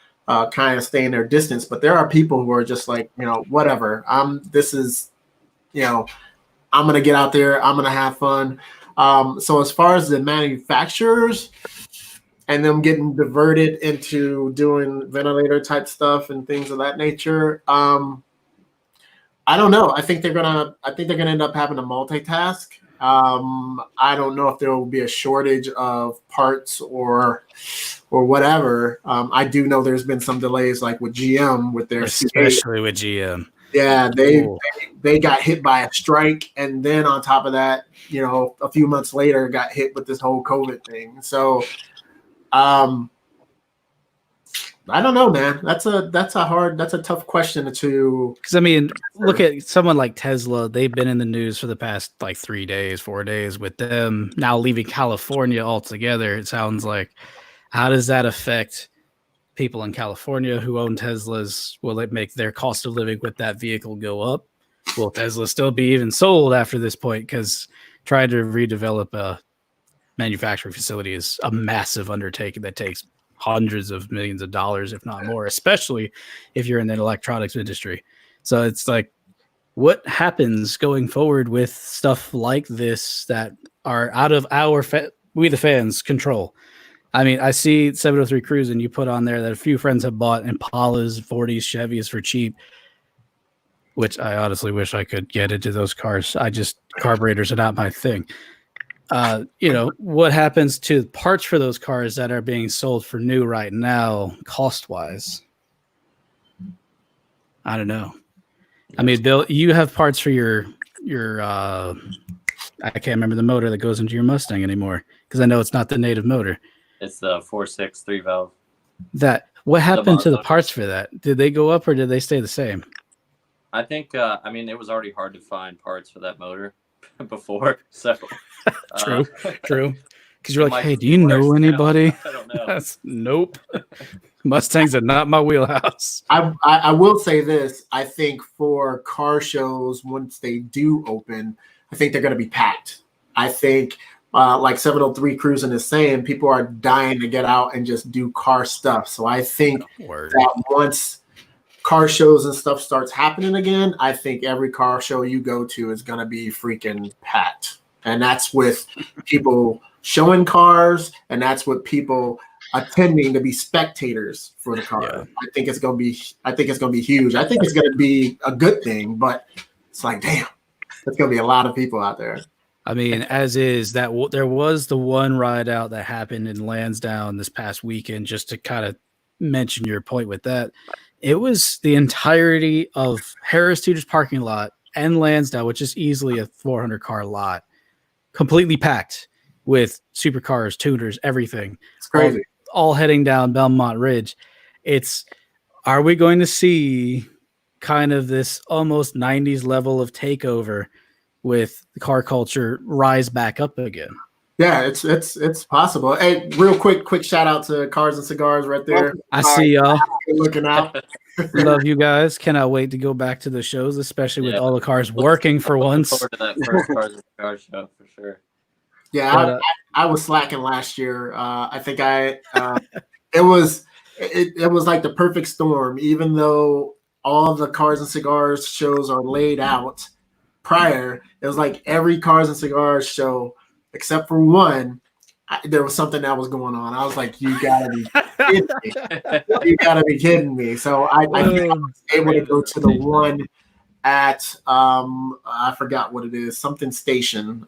kind of staying their distance, but there are people who are just like, you know, whatever. This is, you know, I'm gonna get out there. I'm gonna have fun. So as far as the manufacturers and them getting diverted into doing ventilator type stuff and things of that nature, I don't know. I think they're gonna end up having to multitask. I don't know if there will be a shortage of parts or whatever. I do know there's been some delays, like with GM with their especially with GM. Yeah, they got hit by a strike, and then on top of that, you know, a few months later, got hit with this whole COVID thing. So, I don't know, man. That's a tough question to. Because I mean, look at someone like Tesla. They've been in the news for the past like 3 days, 4 days, with them now leaving California altogether. It sounds like, how does that affect people in California who own Teslas? Will it make their cost of living with that vehicle go up? Will Tesla still be even sold after this point? Because trying to redevelop a manufacturing facility is a massive undertaking that takes hundreds of millions of dollars, if not more, especially if you're in the electronics industry. So it's like, what happens going forward with stuff like this that are out of we the fans control? I mean, I see 703 Cruise, and you put on there that a few friends have bought Impalas, 40s, Chevys for cheap, which I honestly wish I could get into those cars. Carburetors are not my thing. You know, what happens to parts for those cars that are being sold for new right now, cost-wise? I don't know. I mean, Bill, you have parts for your I can't remember the motor that goes into your Mustang anymore, because I know it's not the native motor. It's the 4.6 3-valve. What happened to the parts for that? Did they go up or did they stay the same? I think, I mean, it was already hard to find parts for that motor before. So True. Because you're like, hey, do you know anybody? I don't know. Nope. Mustangs are not my wheelhouse. I will say this. I think for car shows, once they do open, I think they're going to be packed. I think, like 703 Cruising is saying, people are dying to get out and just do car stuff. So I think that once car shows and stuff starts happening again, I think every car show you go to is going to be freaking packed. And that's with people showing cars, and that's with people attending to be spectators for the car. Yeah. I think it's gonna be huge. I think it's gonna be a good thing, but it's like, damn, there's gonna be a lot of people out there. I mean, as is that there was the one ride out that happened in Lansdowne this past weekend. Just to kind of mention your point with that, it was the entirety of Harris Teeter's parking lot and Lansdowne, which is easily a 400 car lot, completely packed with supercars, tuners, everything. It's crazy. All heading down Belmont Ridge. Are we going to see kind of this almost 90s level of takeover with the car culture rise back up again? Yeah, it's possible. Hey, real quick shout out to Cars and Cigars right there. I see y'all. Looking out. Love you guys. Cannot wait to go back to the shows, especially with all the cars working for once. Forward to that first Cars and Cigars show for sure. Yeah, I was slacking last year. I think it was like the perfect storm. Even though all the Cars and Cigars shows are laid out prior, it was like every Cars and Cigars show except for one, there was something that was going on. I was like, you gotta be kidding me. You gotta be kidding me. So I think I was able to go to the one at I forgot what it is, something station.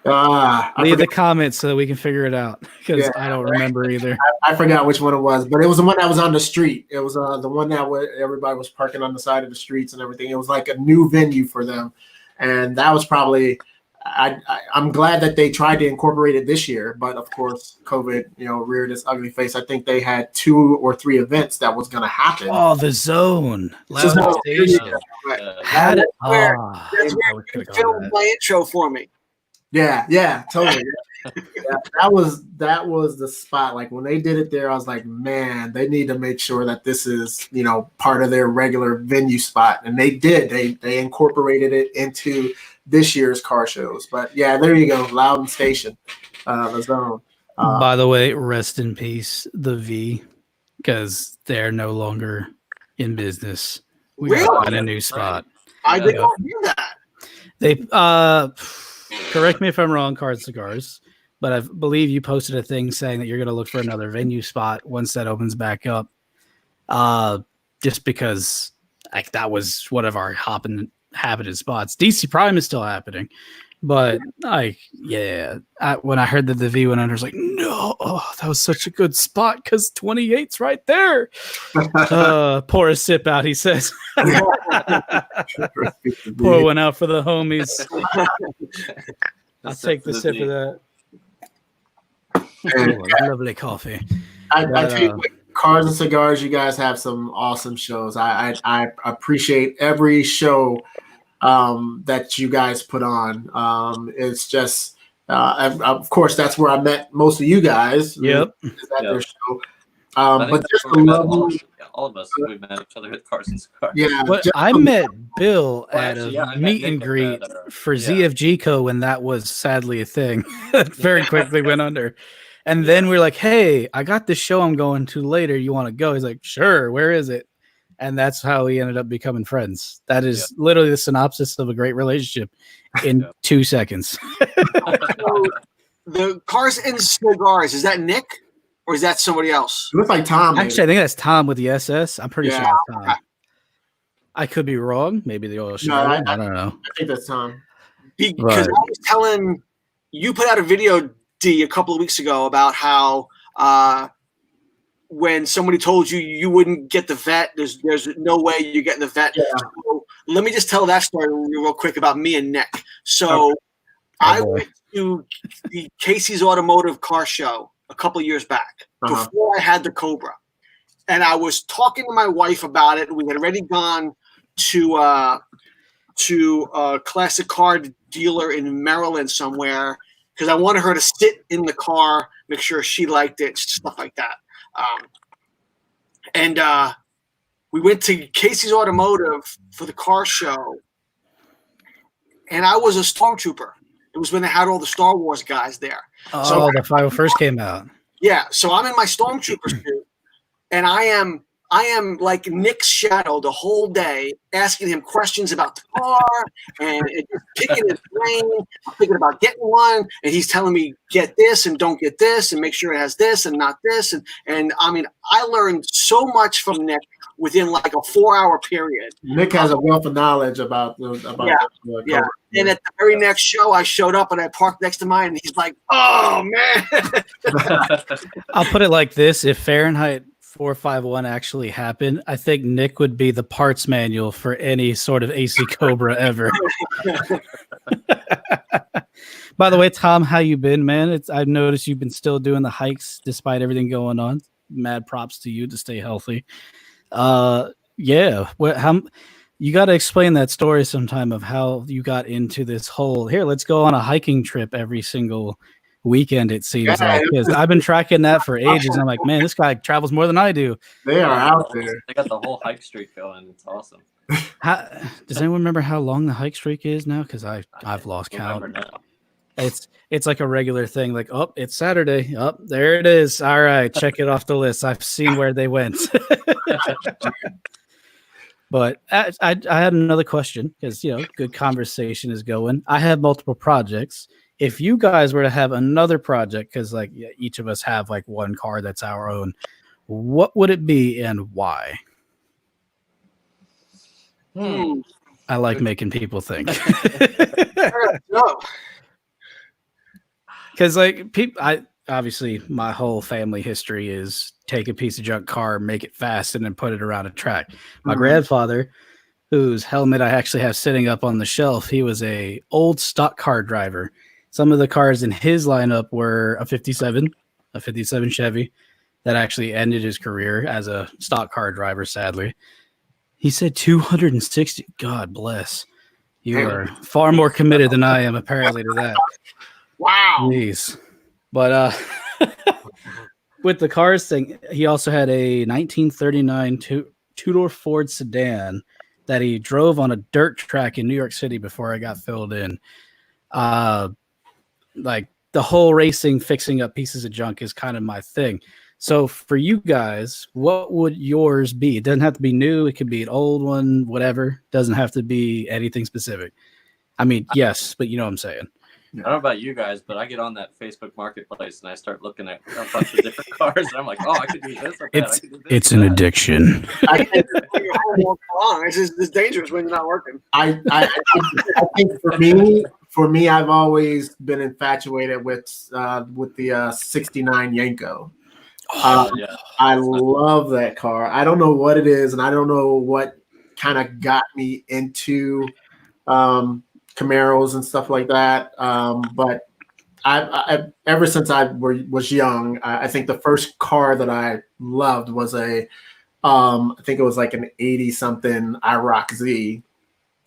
Leave the comments so that we can figure it out, because I don't remember either. I forgot which one it was, but it was the one that was on the street. It was the one that everybody was parking on the side of the streets and everything. It was like a new venue for them, and that was probably. I'm glad that they tried to incorporate it this year, but of course, COVID, reared its ugly face. I think they had 2 or 3 events that was going to happen. Oh, the Zone. That's where you filmed my intro for me. Yeah, totally. That was the spot. Like when they did it there, I was like, man, they need to make sure that this is, part of their regular venue spot. And they did. They incorporated it into this year's car shows. But yeah, there you go. Loudon Station, the Zone. By the way, rest in peace, the V, because they're no longer in business. We got a new spot. I did not hear that. They correct me if I'm wrong, Cars and Cigars, but I believe you posted a thing saying that you're going to look for another venue spot once that opens back up. Just because that was one of our happening spots. DC Prime is still happening, but when I heard that the V went under, I was like, no, that was such a good spot because 28's right there. Pour a sip out, he says. Pour one out for the homies. I'll take the sip of that. Lovely coffee. I tell Cars and Cigars, you guys have some awesome shows. I appreciate every show that you guys put on. It's just, of course, that's where I met most of you guys. Yep. Their show. But just the level. All of us, we met each other at Cars and Cigars. Yeah, but I met Bill at a meet and greet for ZFG Co. when that was sadly a thing. Very quickly went under. And then we're like, hey, I got this show I'm going to later. You want to go? He's like, sure. Where is it? And that's how we ended up becoming friends. That is literally the synopsis of a great relationship in 2 seconds. The Cars and Cigars, is that Nick or is that somebody else? It looks like Tom. Actually, I think that's Tom with the SS. I'm pretty sure that's Tom. I could be wrong. Maybe the oil show. I don't know. I think that's Tom. Because I was telling you put out a video, D, a couple of weeks ago about how when somebody told you you wouldn't get the vet, there's no way you're getting the vet. Yeah. So let me just tell that story real quick about me and Nick. So I went to the Casey's Automotive car show a couple of years back before I had the Cobra. And I was talking to my wife about it. We had already gone to a classic car dealer in Maryland somewhere. because I wanted her to sit in the car, make sure she liked it, stuff like that. And we went to Casey's Automotive for the car show, and I was a stormtrooper. It was when they had all the Star Wars guys there. Oh, So the 501st came out. yeah, so I'm in my stormtrooper suit, and I am like Nick's shadow the whole day, asking him questions about the car and just picking his brain. I'm thinking about getting one, and he's telling me get this and don't get this, and make sure it has this and not this. And I mean, I learned so much from Nick within like a 4-hour period. Nick has a wealth of knowledge about the yeah. And at the very next show, I showed up and I parked next to mine, and he's like, "Oh man." I'll put it like this: if Fahrenheit 451 actually happened, I think Nick would be the parts manual for any sort of AC Cobra ever. By the way, Tom, how you been, man? I've noticed you've been still doing the hikes despite everything going on. Mad props to you to stay healthy. Yeah. You got to explain that story sometime of how you got into this whole, here, let's go on a hiking trip every single weekend, it seems like. Because I've been tracking that for ages. And I'm like, man, this guy travels more than I do. They are out there. They got the whole hike streak going. It's awesome. Does anyone remember how long the hike streak is now? Because I've lost count. It's like a regular thing. Like, oh, it's Saturday. Oh, there it is. All right, check it off the list. I've seen where they went. But I had another question because, good conversation is going. I have multiple projects. If you guys were to have another project, because like each of us have like one car that's our own, what would it be and why? I like making people think. Because like obviously my whole family history is take a piece of junk car, make it fast, and then put it around a track. My grandfather, whose helmet I actually have sitting up on the shelf, he was a old stock car driver. Some of the cars in his lineup were a 57 Chevy that actually ended his career as a stock car driver, sadly. He said 260. God bless. You are far more committed than I am, apparently, to that. Wow. Jeez. But with the cars thing, he also had a 1939 two-door Ford sedan that he drove on a dirt track in New York City before I got filled in. Like the whole racing, fixing up pieces of junk is kind of my thing. So for you guys, what would yours be? It doesn't have to be new. It could be an old one, whatever. Doesn't have to be anything specific. I mean, yes, but you know what I'm saying. I don't know about you guys, but I get on that Facebook Marketplace and I start looking at a bunch of different cars, and I'm like, oh, I could do this. It's an addiction. It's dangerous when you're not working. I think for me, I've always been infatuated with the 69 Yanko. I love that car. I don't know what it is, and I don't know what kind of got me into Camaros and stuff like that. But I ever since I was young, I think the first car that I loved was I think it was like an 80-something IROC Z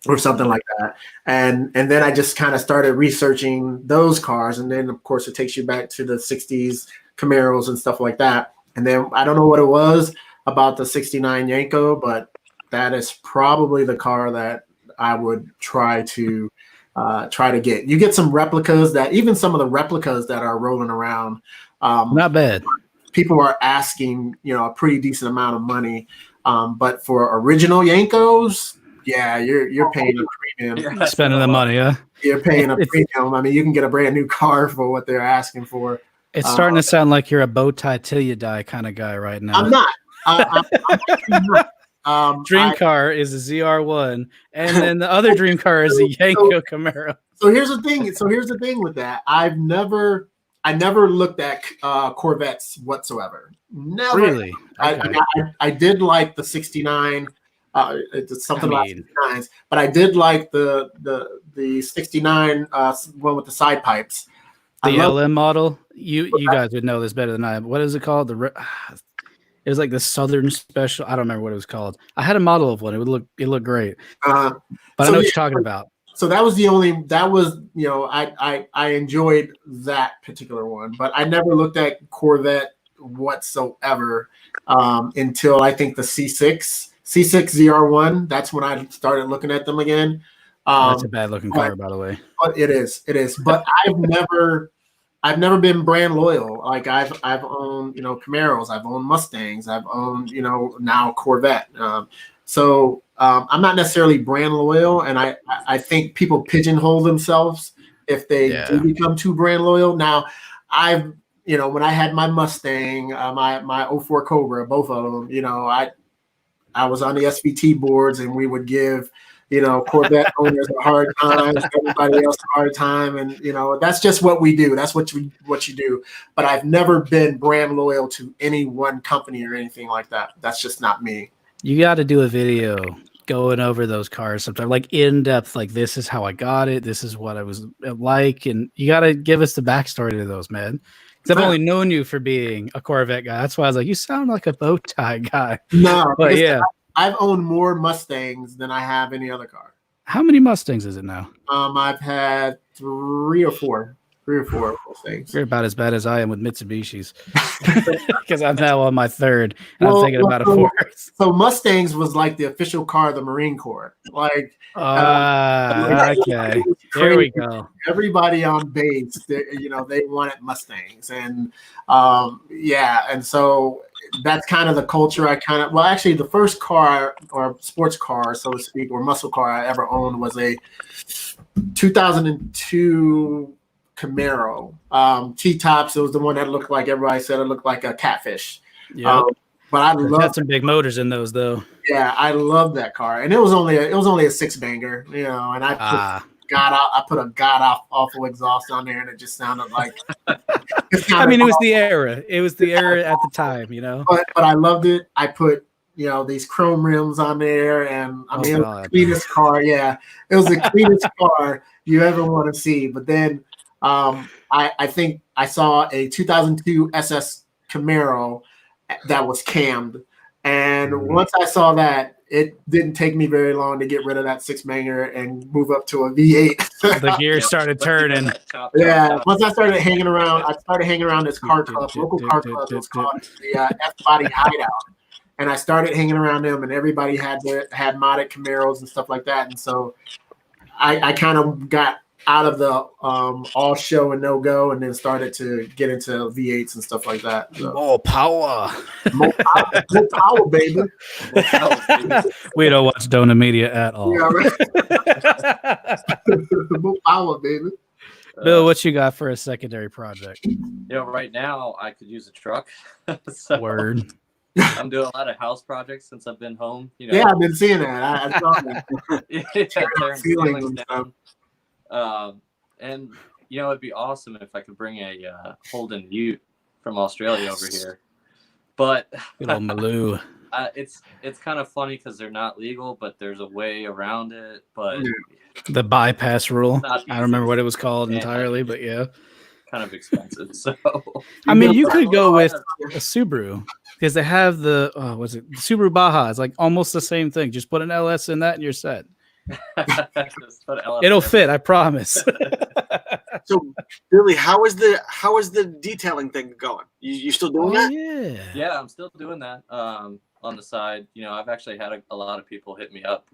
or something like that. And then I just kind of started researching those cars. And then, of course, it takes you back to the 60s Camaros and stuff like that. And then I don't know what it was about the 69 Yanko, but that is probably the car that I would try to get. You get some replicas that even some of the replicas that are rolling around. Not bad. People are asking, a pretty decent amount of money. But for original Yankos, yeah, you're paying a premium. You're spending the money, huh? You're paying a premium. I mean, you can get a brand new car for what they're asking for. It's starting to sound like you're a bow tie till you die kind of guy right now. I'm not. I'm not. Dream car is a ZR1, and then the other dream car is a Yanko Camaro. So here's the thing. With that. I never looked at Corvettes whatsoever. Never. Really? Okay. I did like the 69. It's something about 69s, but I did like the 69 one with the side pipes. The LM model. You guys would know this better than I. What is it called? It was like the Southern Special. I don't remember what it was called. I had a model of one. It looked great. But I know what you're talking about. So that was I enjoyed that particular one, but I never looked at Corvette whatsoever until I think the C6 ZR1. That's when I started looking at them again. That's a bad looking car, by the way. But it is. But I've never been brand loyal. Like I've owned, Camaros, I've owned Mustangs, I've owned, now Corvette. So I'm not necessarily brand loyal, and I think people pigeonhole themselves if they do become too brand loyal. Now, when I had my Mustang, my 04 Cobra, both of them, I was on the SVT boards, and we would give Corvette owners a hard time, everybody else a hard time, and that's just what we do. That's what you do. But I've never been brand loyal to any one company or anything like that. That's just not me. You got to do a video going over those cars sometime, like in depth, like this is how I got it, this is what I was like, and you got to give us the backstory to those, man. Because I've only known you for being a Corvette guy. That's why I was like, you sound like a bow tie guy. No, but yeah, I've owned more Mustangs than I have any other car. How many Mustangs is it now? I've had three or four Mustangs. You're about as bad as I am with Mitsubishis, because I'm now on my third, and I'm thinking about a fourth. So Mustangs was like the official car of the Marine Corps. Like, okay, there we go. Everybody on base, they wanted Mustangs, and and so that's kind of the culture. Actually, the first car or sports car, so to speak, or muscle car I ever owned was a 2002 Camaro T-tops. It was the one that looked like, everybody said it looked like a catfish. Yeah, but I had some big motors in those though. Yeah, I love that car, and it was only a six banger, and I put a awful exhaust on there, and it just sounded like. I mean, it was the era. It was the era at the time, But I loved it. I put these chrome rims on there, and it was the cleanest car. Yeah, it was the cleanest car you ever want to see. But then. I think I saw a 2002 SS Camaro that was cammed, and once I saw that, it didn't take me very long to get rid of that six banger and move up to a V8. The gears started turning. Yeah, once I started hanging around, this car club, local car club. It was called the F Body Hideout, and I started hanging around them, and everybody had modded Camaros and stuff like that, and so I kind of got out of the all show and no go, and then started to get into V8s and stuff like that. So. More power, more power, baby. We don't watch Donut Media at all. Yeah, right? More power, baby. Bill, what you got for a secondary project? Right now I could use a truck. So Word. I'm doing a lot of house projects since I've been home. Yeah, I've been seeing that. I saw that. Tearing ceilings down. And it'd be awesome if I could bring a Holden Ute from Australia over here, but good old Maloo. It's kind of funny because they're not legal, but there's a way around it. But the bypass rule. I don't remember what it was called entirely, but yeah, kind of expensive. So I mean, you could go with a Subaru because they have the Subaru Baja. It's like almost the same thing. Just put an LS in that, and you're set. It'll fit, I promise. So, Billy, how is the detailing thing going? You still doing that? Yeah, I'm still doing that on the side. I've actually had a lot of people hit me up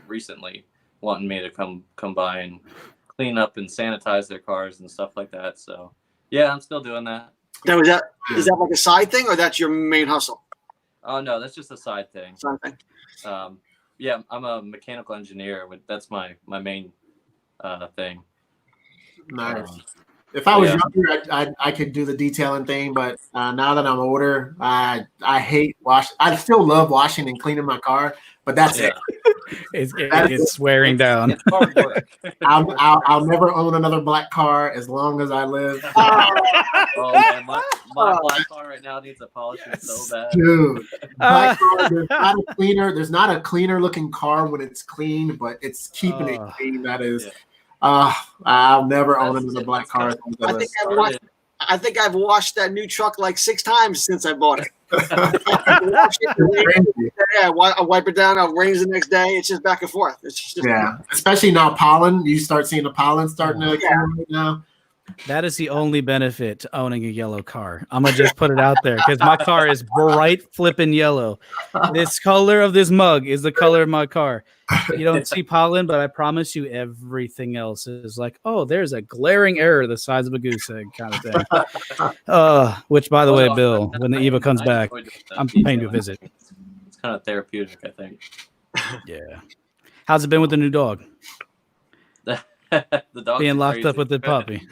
recently wanting me to come by and clean up and sanitize their cars and stuff like that. So, yeah, I'm still doing that. Now, is that like a side thing, or that's your main hustle? Oh no, that's just a side thing. Yeah, I'm a mechanical engineer. That's my main thing. Nice. If I was younger, I could do the detailing thing, but now that I'm older, I hate washing. I still love washing and cleaning my car, but that's it. It's wearing down. It's hard work. I'll never own another black car as long as I live. Oh man, my black car right now needs a polishing so bad. Dude, black car, there's not a cleaner looking car when it's clean, but it's keeping it clean. That is. I'll never own another black car. I think I've washed that new truck like 6 times since I bought it. I wipe it down. I'll rains the next day. It's just back and forth. It's just Especially now pollen. You start seeing the pollen starting to come right now. That is the only benefit to owning a yellow car. I'm gonna just put it out there because my car is bright flipping yellow. This color of this mug is the color of my car. You don't see pollen, but I promise you, everything else is like, oh, there's a glaring error the size of a goose egg kind of thing. Which, by the way, Bill, when the Eva comes back, I'm paying you a visit. It's kind of therapeutic, I think. Yeah. How's it been with the new dog? The dog being locked up with the puppy.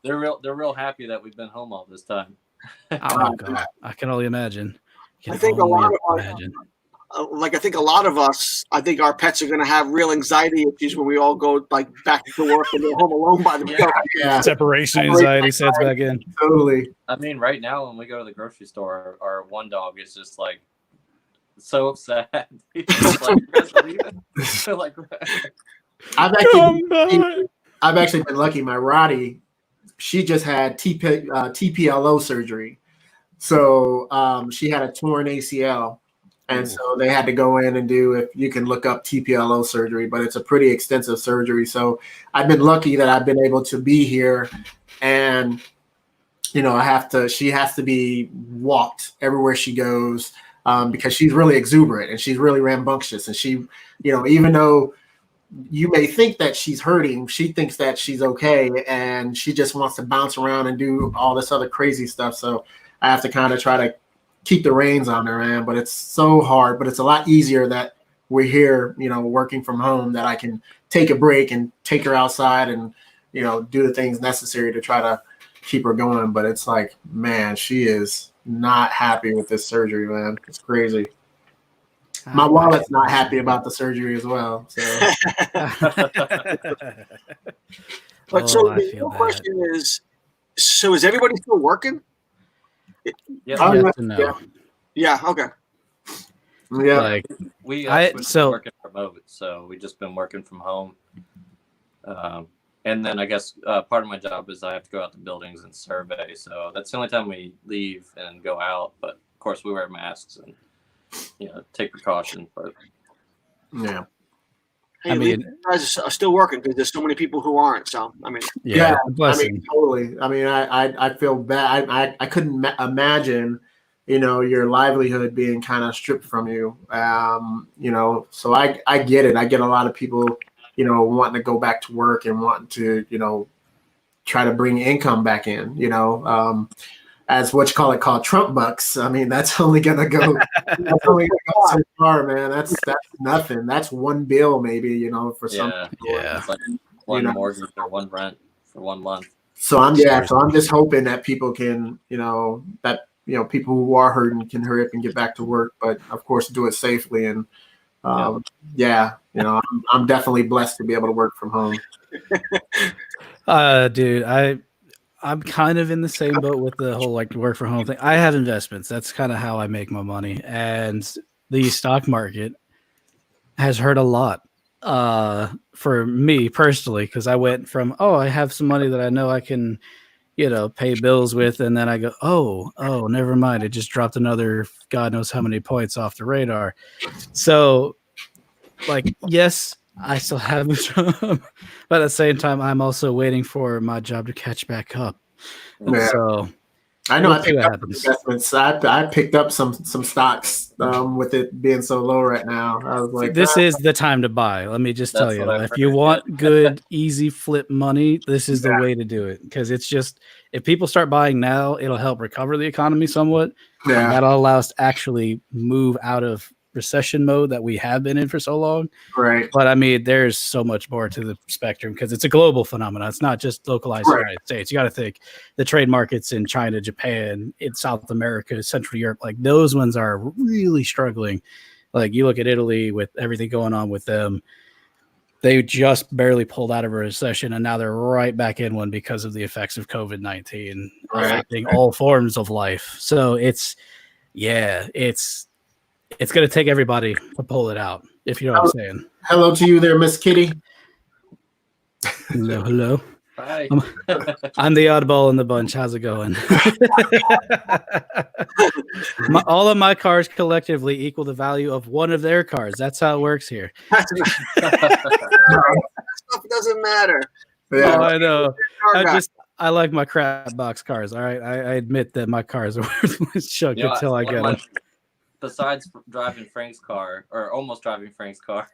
They're real happy that we've been home all this time. Oh God, I can only imagine. I think a lot of us, I think our pets are going to have real anxiety issues when we all go like back to work and they're home alone by themselves. Yeah. Separation anxiety sets back in. Totally. I mean, right now when we go to the grocery store, our one dog is just like so upset. He's just like, you guys are leaving? So like, I've actually been lucky. My Roddy, she just had TPLO surgery. So she had a torn ACL. And so they had to go in and do, if you can look up TPLO surgery, but it's a pretty extensive surgery. So I've been lucky that I've been able to be here, and, you know, she has to be walked everywhere she goes, because she's really exuberant and she's really rambunctious. And she, you know, even though you may think that she's hurting, she thinks that she's okay, and she just wants to bounce around and do all this other crazy stuff. So I have to kind of try to keep the reins on her, man. But it's so hard. But it's a lot easier that we're here, you know, working from home, that I can take a break and take her outside and, you know, do the things necessary to try to keep her going. But it's like, man, she is not happy with this surgery, man. It's crazy. My wallet's not happy about the surgery as well. So, but so the real question is, so is everybody still working? Yeah. Yeah. Okay. Yeah. Like, we so working remote, so we just been working from home. And then I guess part of my job is I have to go out to buildings and survey. So that's the only time we leave and go out. But of course, we wear masks and, you know, take precautions. But yeah. Hey, I mean, you guys are still working because there's so many people who aren't. So I mean, yeah, I mean, totally. I mean, I feel bad. I couldn't imagine, you know, your livelihood being kind of stripped from you. You know, so I get it. I get a lot of people, you know, wanting to go back to work and wanting to, you know, try to bring income back in, you know, as what you call Trump bucks. I mean, that's only gonna go, so far, man. That's nothing. That's one bill, maybe, you know, for some people. Yeah. It's like one mortgage or one rent for 1 month. So I'm just hoping that people can, you know, that, you know, people who are hurting can hurry up and get back to work, but of course do it safely. And you know, I'm definitely blessed to be able to work from home. Dude, I'm kind of in the same boat with the whole like work from home thing. I have investments. That's kind of how I make my money. And the stock market has hurt a lot for me personally, because I went from, I have some money that I know I can, you know, pay bills with. And then I go, oh, never mind. It just dropped another God knows how many points off the radar. So, like, yes, I still have a job, but at the same time, I'm also waiting for my job to catch back up. Yeah. So I know I picked up investments. I picked up some stocks with it being so low right now. I was like, this is the time to buy. Let me just tell you, if you want good, easy flip money, this is the way to do it. Because it's just, if people start buying now, it'll help recover the economy somewhat. Yeah. That'll allow us to actually move out of recession mode that we have been in for so long. Right. But I mean, there's so much more to the spectrum because it's a global phenomenon. It's not just localized in the United States. You got to think the trade markets in China, Japan, in South America, Central Europe, like those ones are really struggling. Like you look at Italy with everything going on with them. They just barely pulled out of a recession and now they're right back in one because of the effects of COVID-19 affecting all forms of life. So it's going to take everybody to pull it out, if you know what I'm saying. Hello to you there, Miss Kitty. Hello. Hi. I'm the oddball in the bunch. How's it going? All of my cars collectively equal the value of one of their cars. That's how it works here. Stuff doesn't matter. Yeah. Oh, I know. I like my crap box cars. All right, I admit that my cars are worth chunk until I get them. Besides driving Frank's car, or almost driving Frank's car,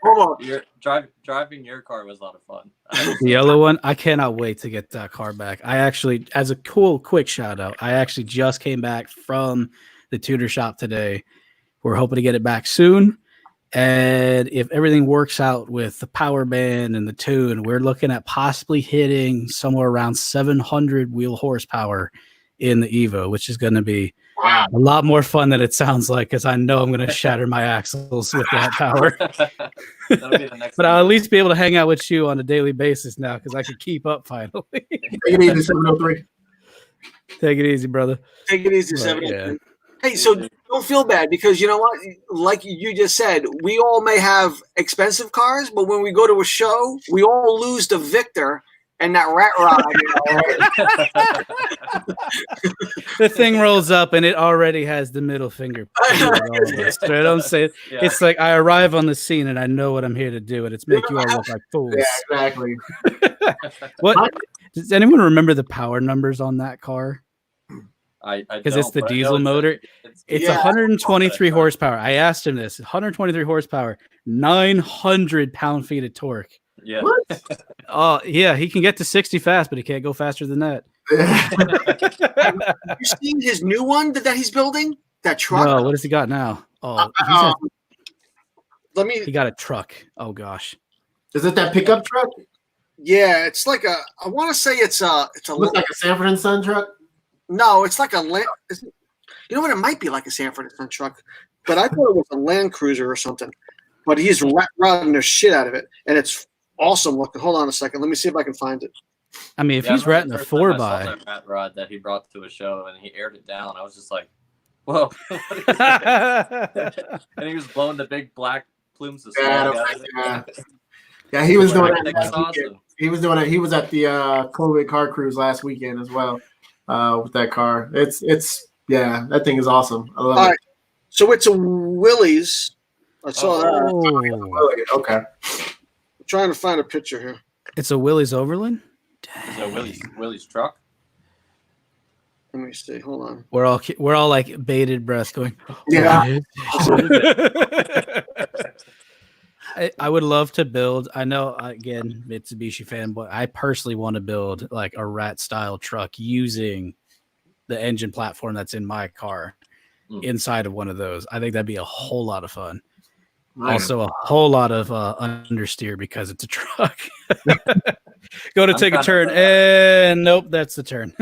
driving your car was a lot of fun. The yellow one, I cannot wait to get that car back. I actually, as a quick shout out, I actually just came back from the tuner shop today. We're hoping to get it back soon. And if everything works out with the power band and the tune, we're looking at possibly hitting somewhere around 700 wheel horsepower in the Evo, which is going to be a lot more fun than it sounds like, because I know I'm going to shatter my axles with that power. But I'll at least be able to hang out with you on a daily basis now, because I can keep up finally. Take it easy, 703. Take it easy, brother. Take it easy, 703. Hey, so don't feel bad, because you know what? Like you just said, we all may have expensive cars, but when we go to a show, we all lose the victor and that rat rod. The thing rolls up and it already has the middle finger. Right? I'm saying, it's like I arrive on the scene and I know what I'm here to do, and it's make you all look like fools. Yeah, exactly. What does anyone remember the power numbers on that car? Because it's the diesel motor. It's 123 horsepower. I asked him this: 123 horsepower, 900 pound-feet of torque. Yeah. Oh, yeah. He can get to 60 fast, but he can't go faster than that. You seen his new one that he's building? That truck? No, what has he got now? Oh, he got a truck. Oh gosh. Is it that pickup truck? Yeah, it's like a. I want to say it's looks like a Sanford and Son truck. No, it's like a land. You know what? It might be like a Sanford and Son truck, but I thought it was a Land Cruiser or something. But he's routing the shit out of it, and it's awesome looking. Hold on a second. Let me see if I can find it. I mean, if he's ratting a 4x, that rat rod that he brought to a show and he aired it down, I was just like, "Whoa!" And he was blowing the big black plumes of smoke out of it. Yeah, he was doing that. That's awesome. He was doing it. He was at the COVID car cruise last weekend as well with that car. It's that thing is awesome. I love it. So it's a Willys. I saw that. Okay. I'm trying to find a picture here. It's a Willys Overland? Is it Willys truck? Let me see. Hold on. We're all like bated breath going, yeah. I would love to build. I know, again, Mitsubishi fanboy. I personally want to build like a rat style truck using the engine platform that's in my car inside of one of those. I think that'd be a whole lot of fun. Also, a whole lot of understeer because it's a truck. Go to take a turn, and nope, that's the turn.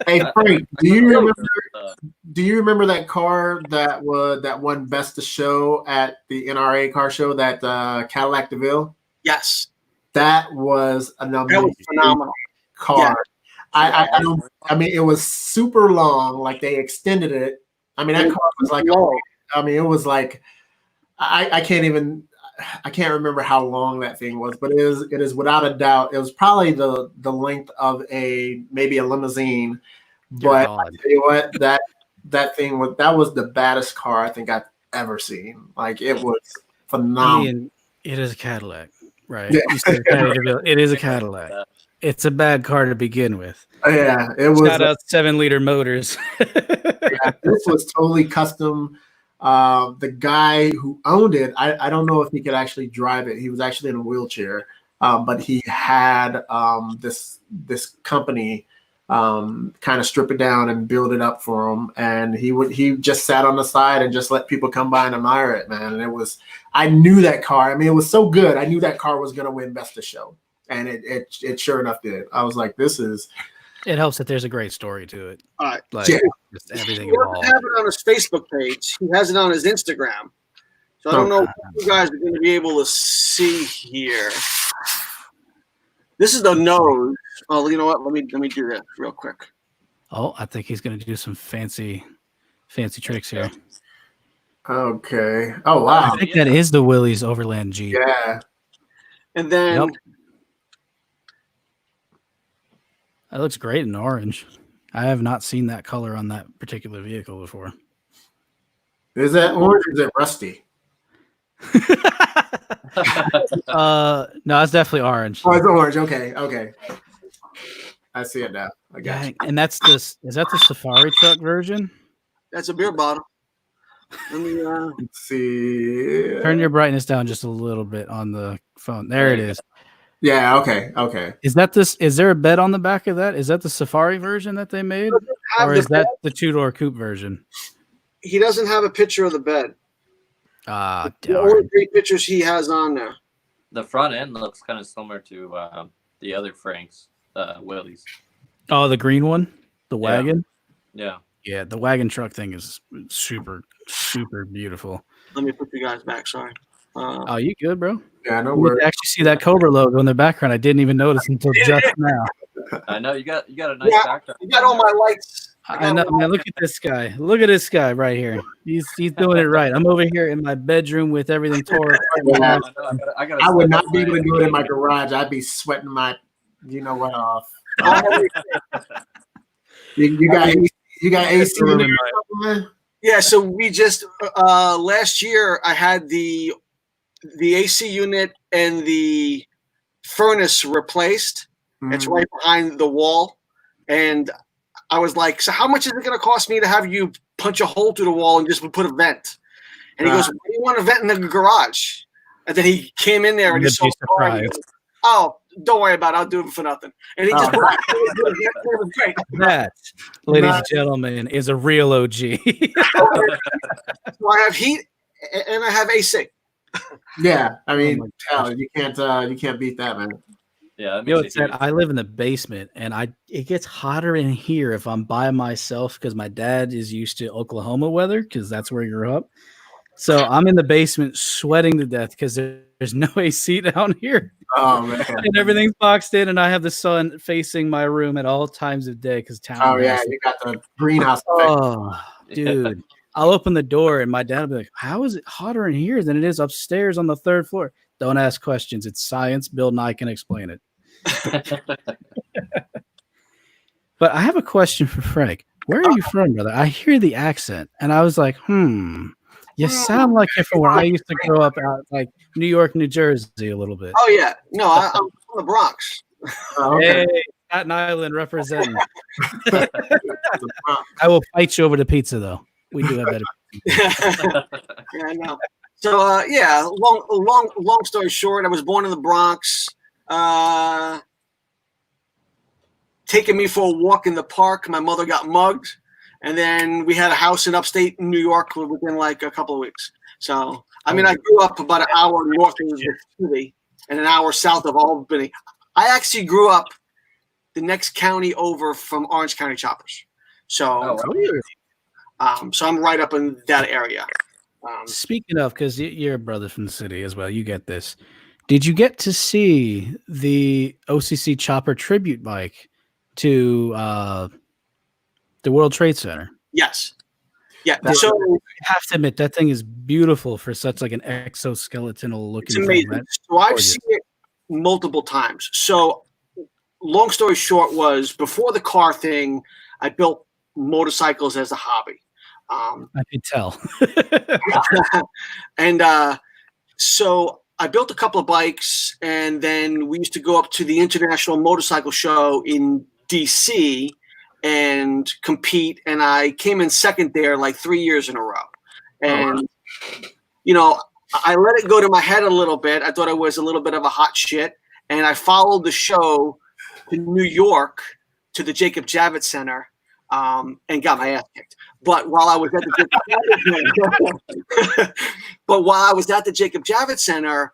Hey Frank, do you remember that car that won Best of Show at the NRA car show, that Cadillac DeVille? Yes, that was phenomenal car. Yeah. I mean, it was super long. Like they extended it. I mean, that car was like, it was like. I can't remember how long that thing was, but it is without a doubt, it was probably the length of maybe a limousine. But I tell you what, that thing was the baddest car I think I've ever seen. Like it was phenomenal. I mean, it is a Cadillac, right? Yeah. It is a Cadillac. It's a bad car to begin with. Yeah, it was. Shout out 7-liter motors. Yeah, this was totally custom. The guy who owned it, I don't know if he could actually drive it. He was actually in a wheelchair, but he had this company kind of strip it down and build it up for him. And he just sat on the side and just let people come by and admire it, man. And I knew that car. I mean, it was so good. I knew that car was going to win Best of Show, and it sure enough did. I was like, this is. It helps that there's a great story to it. All right. Like, just everything he doesn't have it on his Facebook page. He has it on his Instagram. So I don't know what you guys are going to be able to see here. This is the nose. Oh, you know what? Let me do that real quick. Oh, I think he's going to do some fancy tricks here. Okay. Oh, wow. I think that is the Willys Overland Jeep. Yeah. And then That looks great in orange. I have not seen that color on that particular vehicle before. Is that orange or is it rusty? No, it's definitely orange. Oh, it's orange. Okay. I see it now. I got you. And that's is that the safari truck version? That's a beer bottle. Let me, Let's see. Turn your brightness down just a little bit on the phone. There it is. Yeah. Okay. Is that this? Is there a bed on the back of that? Is that the safari version that they made, or is that the two-door coupe version? He doesn't have a picture of the bed. The only 3 pictures he has on there. The front end looks kind of similar to the other Frank's Willys. Oh, the green one, the wagon. Yeah. Yeah, the wagon truck thing is super beautiful. Let me put you guys back. Sorry. Oh, you good, bro? Yeah, no You worries. actually see that Cobra logo in the background. I didn't even notice until just now. I know you got a nice background. You got all my lights. I know, man. Look at this guy. Look at this guy right here. He's doing it right. I'm over here in my bedroom with everything tore apart. I would not be able to do it in my garage. I'd be sweating my, what off. You got AC in there or something, man? Yeah, so we just last year I had the AC unit and the furnace replaced. It's right behind the wall, and I was like, "So how much is it going to cost me to have you punch a hole through the wall and just put a vent?" And he goes, "Why do you want a vent in the garage?" And then he came in there and he saw the car. And he goes, "Oh, don't worry about it. I'll do it for nothing." And he just it was great. That, ladies and gentlemen, is a real OG. So I have heat and I have AC. Yeah, I mean, you can't beat that, man. Yeah, It's that I live in the basement, and it gets hotter in here if I'm by myself because my dad is used to Oklahoma weather because that's where he grew up. So I'm in the basement sweating to death because there's no AC down here. Oh man! And everything's boxed in, and I have the sun facing my room at all times of day because town. Oh yeah, you got the greenhouse effect. Oh, dude. I'll open the door and my dad will be like, "How is it hotter in here than it is upstairs on the 3rd floor?" Don't ask questions. It's science. Bill Nye can explain it. But I have a question for Frank. Where are you from, brother? I hear the accent, and I was like, you sound like you're from where I used to grow up out, like New York, New Jersey, a little bit. Oh yeah, no, I'm from the Bronx. Oh, okay. Hey, Staten Island representing. I will fight you over the pizza, though. We do have better. Yeah, I know. So long story short, I was born in the Bronx. Taking me for a walk in the park, my mother got mugged, and then we had a house in upstate New York within like a couple of weeks. So I mean, I grew up about an hour north of the city and an hour south of Albany. I actually grew up the next county over from Orange County Choppers. So. So I'm right up in that area. Speaking of, because you're a brother from the city as well, you get this. Did you get to see the OCC Chopper tribute bike to the World Trade Center? Yes. Yeah. So you have to admit that thing is beautiful for such like an exoskeletal looking. It's amazing. Thing. So I've seen it multiple times. So long story short was before the car thing, I built motorcycles as a hobby. I could tell. And so I built a couple of bikes, and then we used to go up to the International Motorcycle Show in DC and compete. And I came in second there like 3 years in a row. And, I let it go to my head a little bit. I thought I was a little bit of a hot shit. And I followed the show to New York to the Jacob Javits Center and got my ass kicked. But while I was at the Jacob Javits Center,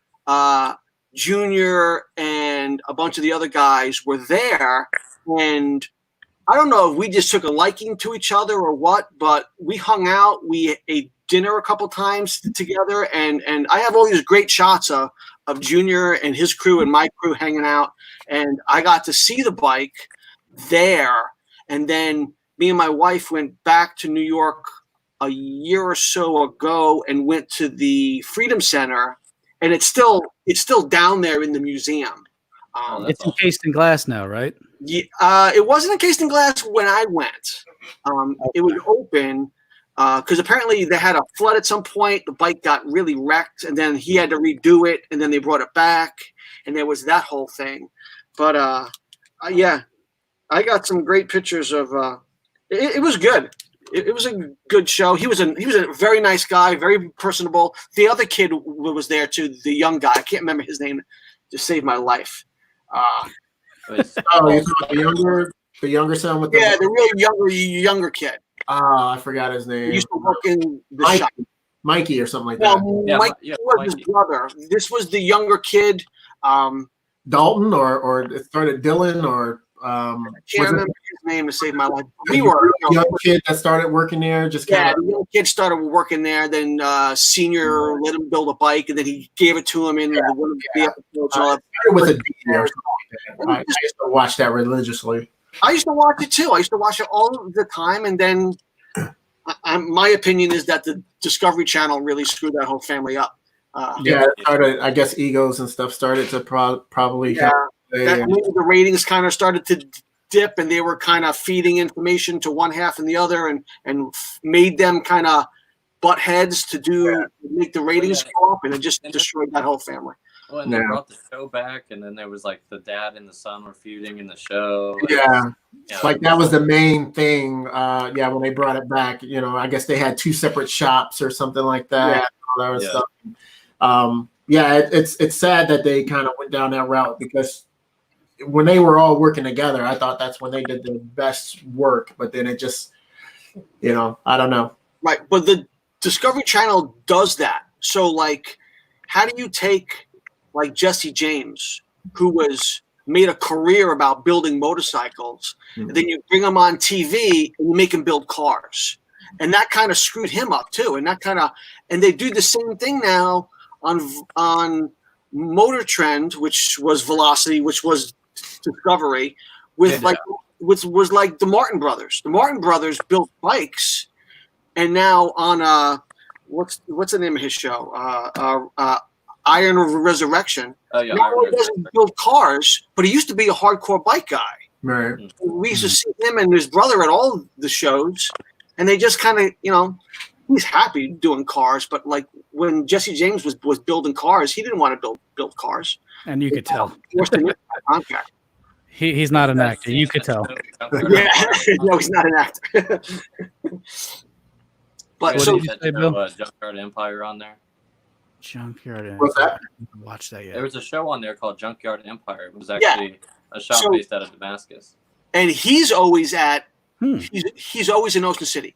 Junior and a bunch of the other guys were there, and I don't know if we just took a liking to each other or what, but we hung out. We ate dinner a couple times together, and I have all these great shots of Junior and his crew and my crew hanging out, and I got to see the bike there, and then me and my wife went back to New York a year or so ago and went to the Freedom Center, and it's still down there in the museum. It's encased in glass now, right? Yeah, it wasn't encased in glass when I went. It was open because apparently they had a flood at some point. The bike got really wrecked, and then he had to redo it, and then they brought it back, and there was that whole thing. But yeah, I got some great pictures of. It was good. It was a good show. He was a very nice guy, very personable. The other kid was there too. The young guy, I can't remember his name. Just saved my life. You the younger son with the the real younger kid. I forgot his name. He used to work in the shop. Mikey or something like that. Mike was his brother. This was the younger kid. Dalton or it started Dylan or I can't remember his name to save my life. We were a young kid that started working there. The young kid started working there. Then Senior let him build a bike, and then he gave it to him in one of the episodes. Started with a D or something like that. I used to watch that religiously. I used to watch it too. I used to watch it all the time, and then my opinion is that the Discovery Channel really screwed that whole family up. It started, I guess egos and stuff started to probably the ratings kind of started to dip, and they were kind of feeding information to one half and the other, and made them kind of butt heads to make the ratings go up, and it just destroyed that whole family. Well, and they brought the show back, and then there was like the dad and the son were feuding in the show. Like that was the main thing. When they brought it back, I guess they had two separate shops or something like that. All that stuff. It's sad that they kind of went down that route, because when they were all working together, I thought that's when they did the best work. But then it just, I don't know. Right, but the Discovery Channel does that. So, like, how do you take like Jesse James, who made a career about building motorcycles, and then you bring him on TV and you make him build cars, and that kind of screwed him up too. And they do the same thing now on Motor Trend, which was Velocity, which was Discovery, which was like the Martin Brothers. The Martin Brothers built bikes, and now on what's the name of his show? Iron Resurrection. Oh yeah, now he doesn't build cars, but he used to be a hardcore bike guy. Right. We used to see him and his brother at all the shows, and they just kind of, he's happy doing cars, but like when Jesse James was building cars, he didn't want to build cars. And you could tell. He's He's not an actor. You could tell. no, he's not an actor. But what did you say, Bill? Junkyard Empire on there. Junkyard Empire. What's that? I haven't watched that yet. There was a show on there called Junkyard Empire. It was actually a shop based out of Damascus. And he's always he's always in Ocean City.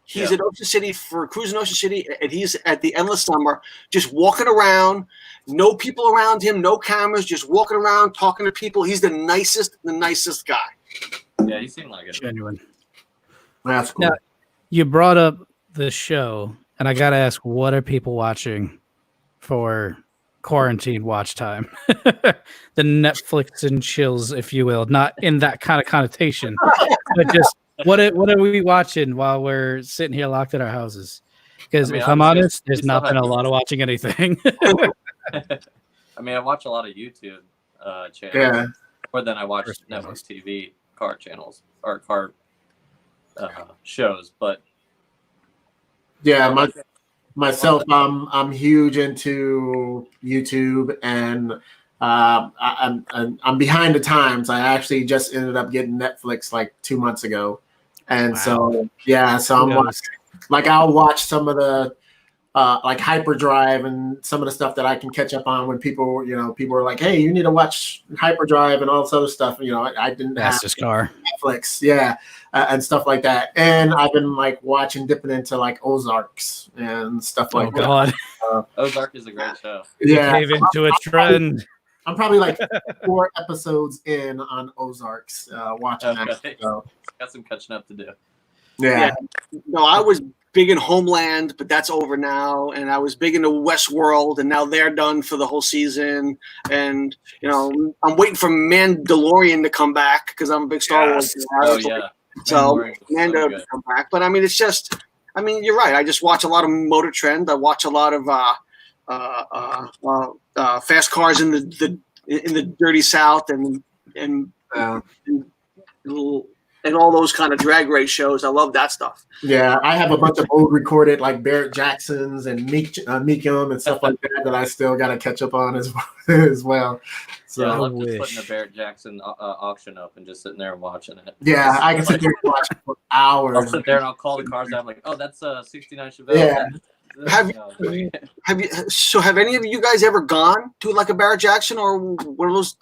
He's at Ocean City for cruising Ocean City, and he's at the Endless Summer, just walking around, no people around him, no cameras, just walking around, talking to people. He's the nicest guy. Yeah, he seemed like it. Genuine. That's cool. Now, you brought up the show, and I got to ask, what are people watching for quarantine watch time? The Netflix and chills, if you will, not in that kind of connotation, but just what are we watching while we're sitting here locked in our houses? Because if I'm honest, there's not been a lot of watching anything. I mean, I watch a lot of YouTube channels, more than I watch Netflix TV car channels or car shows. But myself, I'm huge into YouTube, and I'm behind the times. I actually just ended up getting Netflix like 2 months ago, and so I'm watching, like, I'll watch some of the like Hyperdrive and some of the stuff that I can catch up on when people are like, hey, you need to watch Hyperdrive and all this other stuff. I didn't have Netflix, and stuff like that. And I've been like dipping into like Ozarks and stuff like that. God. Ozark is a great show. Cave into a trend. I'm probably like 4 episodes in on Ozarks, watching that. So. Got some catching up to do. Yeah. No, I was big in Homeland, but that's over now. And I was big into Westworld, and now they're done for the whole season. And, I'm waiting for Mandalorian to come back because I'm a big Star Wars fan. Oh, yeah. So Mando to come back. But, I mean, it's just – you're right. I just watch a lot of Motor Trend. I watch a lot of fast cars in the dirty South, and and all those kind of drag race shows. I love that stuff. Yeah, I have a bunch of old recorded like Barrett Jacksons and Meekum and stuff like that I still got to catch up on as well. So yeah, I love just putting a Barrett Jackson auction up and just sitting there and watching it. Yeah, I can sit there and watch it for hours. I'll sit there and I'll call the cars out. I'm like, oh, that's a 69 Chevelle. Yeah. Have any of you guys ever gone to like a Barrett Jackson or one of those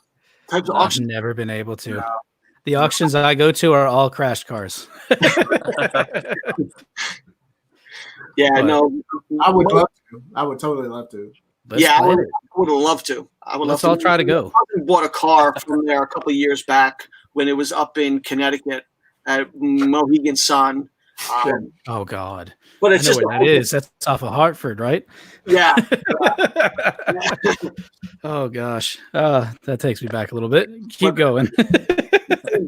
types of auctions? I've never been able to. No. The auctions I go to are all crashed cars. Yeah, but, no, I would love to. I would totally love to. I would love to. Let's all try to go. I bought a car from there a couple of years back when it was up in Connecticut at Mohegan Sun. Oh God! But it's just what that is. That's off of Hartford, right? Yeah. Oh gosh, that takes me back a little bit. Keep going.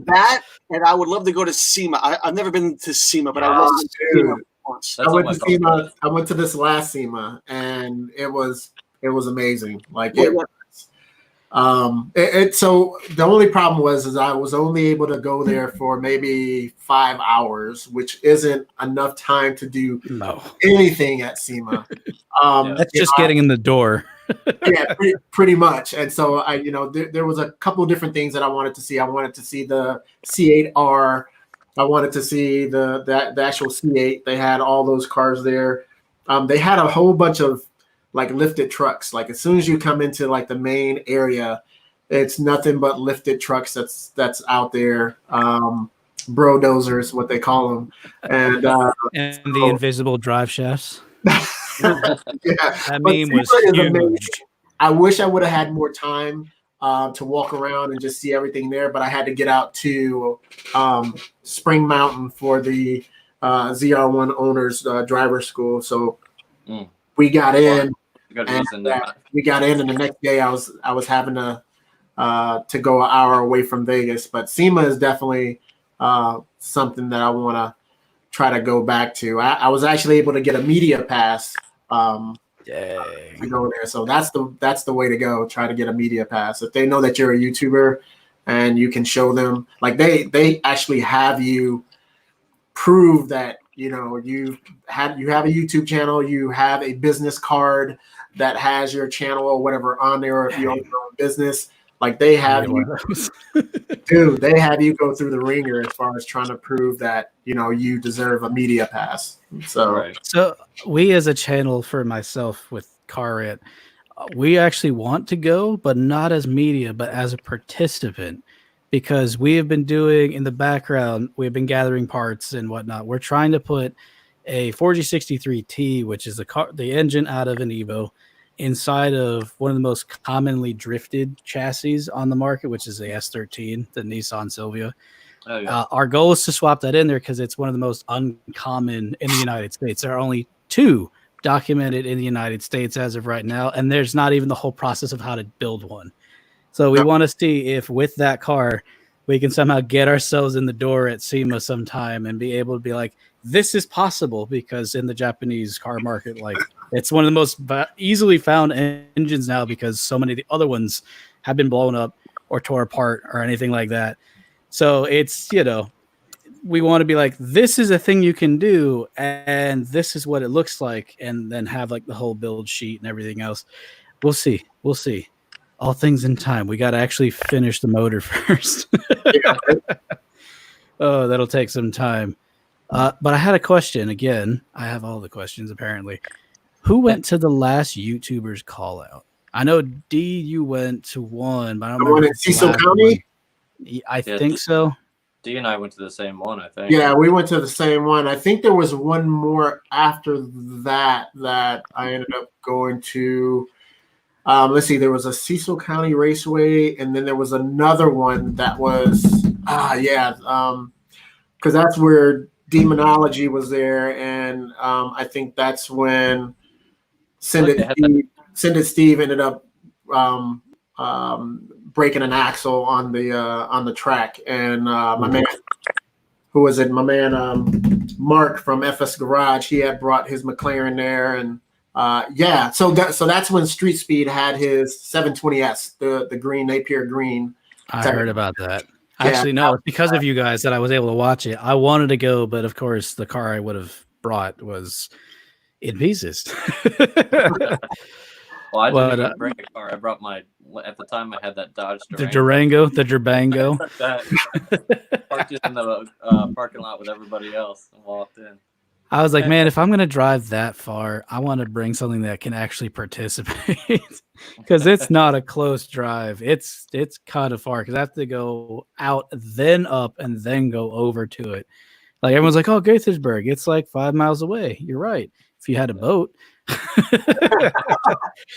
That, and I would love to go to SEMA. I've never been to SEMA, but I love to SEMA once. I went to SEMA. I went to this last SEMA, and it was amazing. Like it was. So the only problem was I was only able to go there for maybe 5 hours, which isn't enough time to do anything at SEMA. That's just getting in the door. Yeah, pretty much. And so there was a couple of different things that I wanted to see. I wanted to see the C8R. I wanted to see the actual C8. They had all those cars there. They had a whole bunch of like lifted trucks. Like as soon as you come into like the main area, it's nothing but lifted trucks that's out there. Brodozers, what they call them. And the invisible drive shafts. That meme was huge. I wish I would have had more time to walk around and just see everything there, but I had to get out to Spring Mountain for the ZR1 owners driver school. So we got in. We got in, and the next day I was having to go an hour away from Vegas. But SEMA is definitely something that I want to try to go back to. I was actually able to get a media pass to go there, so that's the way to go. Try to get a media pass if they know that you're a YouTuber and you can show them. Like they actually have you prove that you have a YouTube channel, you have a business card that has your channel or whatever on there, or if you own your own business. Like they have you, dude. They have you go through the ringer as far as trying to prove that you deserve a media pass. So we as a channel, for myself with Car Rant, we actually want to go, but not as media, but as a participant, because we have been doing in the background. We've been gathering parts and whatnot. We're trying to put a 4G63T, which is the engine out of an Evo, inside of one of the most commonly drifted chassis on the market, which is the S13, the Nissan Silvia. Oh, yeah. Our goal is to swap that in there because it's one of the most uncommon in the United States. There are only 2 documented in the United States as of right now, and there's not even the whole process of how to build one. So we want to see if with that car, we can somehow get ourselves in the door at SEMA sometime and be able to be like, this is possible, because in the Japanese car market, like it's one of the most easily found engines now, because so many of the other ones have been blown up or tore apart or anything like that. So it's, we want to be like, this is a thing you can do, and this is what it looks like, and then have like the whole build sheet and everything else. We'll see. All things in time. We got to actually finish the motor first. Oh, that'll take some time. But I had a question again. I have all the questions apparently. Who went to the last YouTubers call out? I know D, you went to one, but I don't remember. One in Cecil County? I think so. D and I went to the same one, I think. Yeah, we went to the same one. I think there was one more after that I ended up going to. Let's see, there was a Cecil County Raceway, and then there was another one that was, because that's where Demonology was there, and I think that's when Send It Steve ended up breaking an axle on the track, and my man, who was it? My man Mark from FS Garage, he had brought his McLaren there, and so that's when Street Speed had his 720S, the green Napier green. I heard about that. Actually, no, it's because of you guys that I was able to watch it. I wanted to go, but of course, the car I would have brought was in pieces. Well, I didn't even bring a car. I brought at the time I had that Dodge Durango. The Durango. That parked it in the parking lot with everybody else and walked in. I was like, man, if I'm going to drive that far, I want to bring something that can actually participate because it's not a close drive. It's kind of far because I have to go out, then up, and then go over to it. Like everyone's like, oh, Gaithersburg, it's like 5 miles away. You're right. If you had a boat.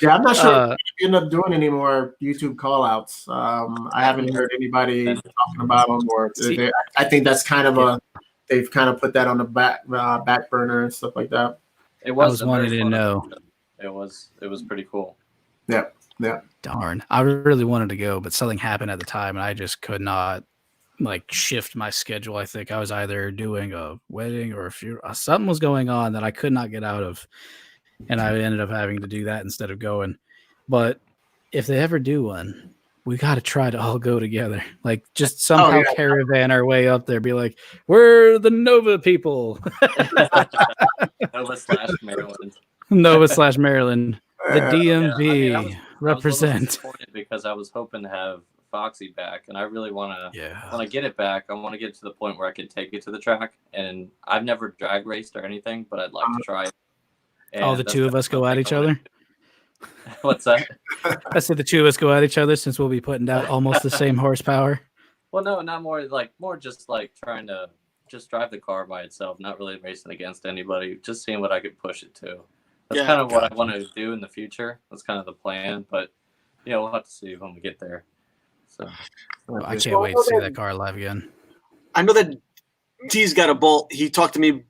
Yeah, I'm not sure if we end up doing any more YouTube call outs. I haven't heard anybody talking about them, or I think that's kind of they've kind of put that on the back burner and stuff like that. It was I was wanting to know. It was pretty cool. Yeah. Darn, I really wanted to go, but something happened at the time, and I just could not shift my schedule. I think I was either doing a wedding or something was going on that I could not get out of. And I ended up having to do that instead of going. But if they ever do one, we got to try to all go together. Like just somehow caravan our way up there. Be like, we're the Nova people. Nova/Maryland. Nova/Maryland. The DMV I was represent. disappointed because I was hoping to have Foxy back, and I really want to get it back. I want to get to the point where I can take it to the track. And I've never drag raced or anything, but I'd like to try it. And the two of us go at each other? What's that? I said the two of us go at each other since we'll be putting out almost the same horsepower. Well, no, not more just trying to just drive the car by itself, not really racing against anybody, just seeing what I could push it to. That's kind of what I want to do in the future. That's kind of the plan, but we'll have to see when we get there. So I can't wait to see that car live again. I know that D's got a bolt. He talked to me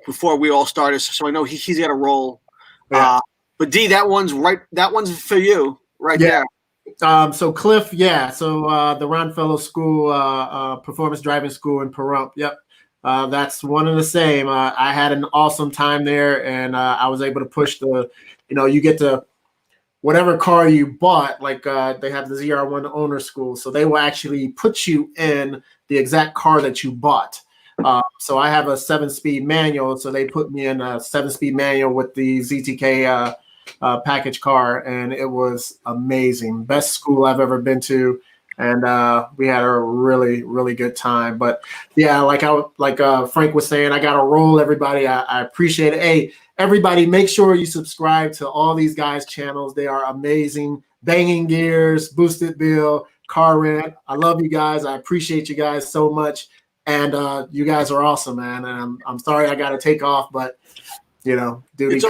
before we all started, so I know he's got a roll. But D, that one's for you there. So Cliff, so the Ron Fellow School, Performance Driving School in Pahrump. Yep. That's one and the same. I had an awesome time there, and I was able to push you get to whatever car you bought, like they have the ZR1 owner school, so they will actually put you in the exact car that you bought. So I have a 7-speed manual, so they put me in a 7-speed manual with the ZTK package car, and it was amazing. Best school I've ever been to, and we had a really, really good time. But yeah, like Frank was saying, I got to roll, everybody. I appreciate it. Hey, everybody, make sure you subscribe to all these guys' channels. They are amazing. Banging Gears, Boosted Bill, Car Rant. I love you guys. I appreciate you guys so much. And you guys are awesome, man. And I'm sorry I got to take off, but duty.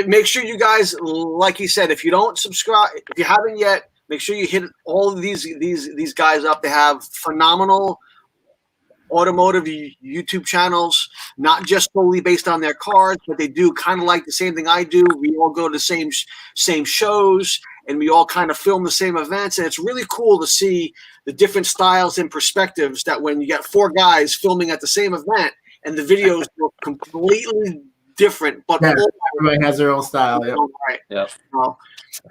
Make sure you guys, like he said, if you don't subscribe, if you haven't yet, make sure you hit all of these guys up. They have phenomenal automotive YouTube channels, not just solely based on their cars, but they do kind of like the same thing I do. We all go to the same shows, and we all kind of film the same events, and it's really cool to see the different styles and perspectives that when you get 4 guys filming at the same event and the videos look completely different, but everybody has their own style. Right. Yeah.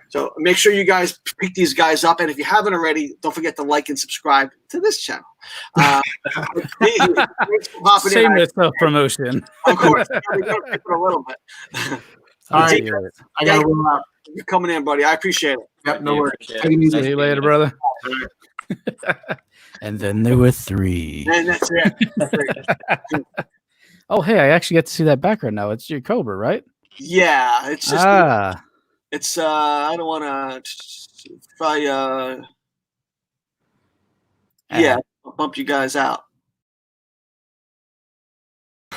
So make sure you guys pick these guys up, and if you haven't already, don't forget to like and subscribe to this channel. Shameless self-promotion. Of course, a little bit. All right, I got to roll out. You're coming in, buddy. I appreciate it. Yep, no worries. See you later, brother. And then there were 3. And that's it. Oh, hey, I actually get to see that background now. It's your Cobra, right? Yeah, it's just it's I don't want to probably I'll bump you guys out.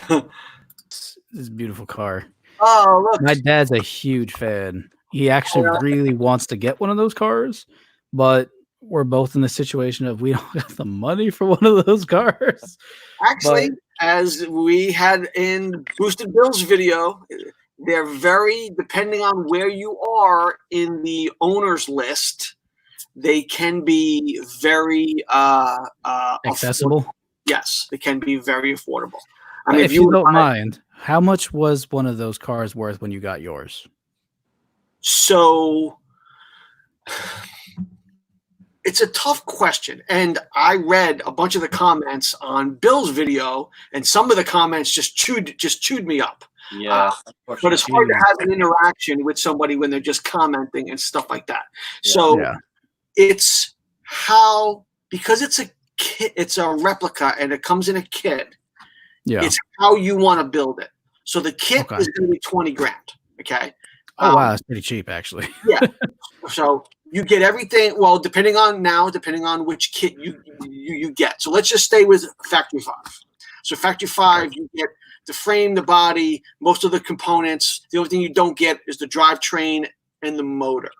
This is a beautiful car. Oh, look. My dad's a huge fan. He actually really wants to get one of those cars, but we're both in the situation of we don't have the money for one of those cars. Actually, as we had in Boosted Bill's video, they're very, depending on where you are in the owner's list, they can be very accessible. Affordable. Yes, they can be very affordable. I mean, if you don't mind, how much was one of those cars worth when you got yours? So It's a tough question, and I read a bunch of the comments on Bill's video, and some of the comments just chewed me up. Yeah, but it's hard to have an interaction with somebody when they're just commenting and stuff like that. Yeah. So it's because it's a kit, it's a replica, and it comes in a kit. Yeah, it's how you want to build it. So the kit is going to be $20,000. Okay. Oh wow, that's pretty cheap actually. Yeah. So you get everything. Well, depending on which kit you get. So let's just stay with Factory 5. So Factory 5, you get the frame, the body, most of the components. The only thing you don't get is the drivetrain and the motor.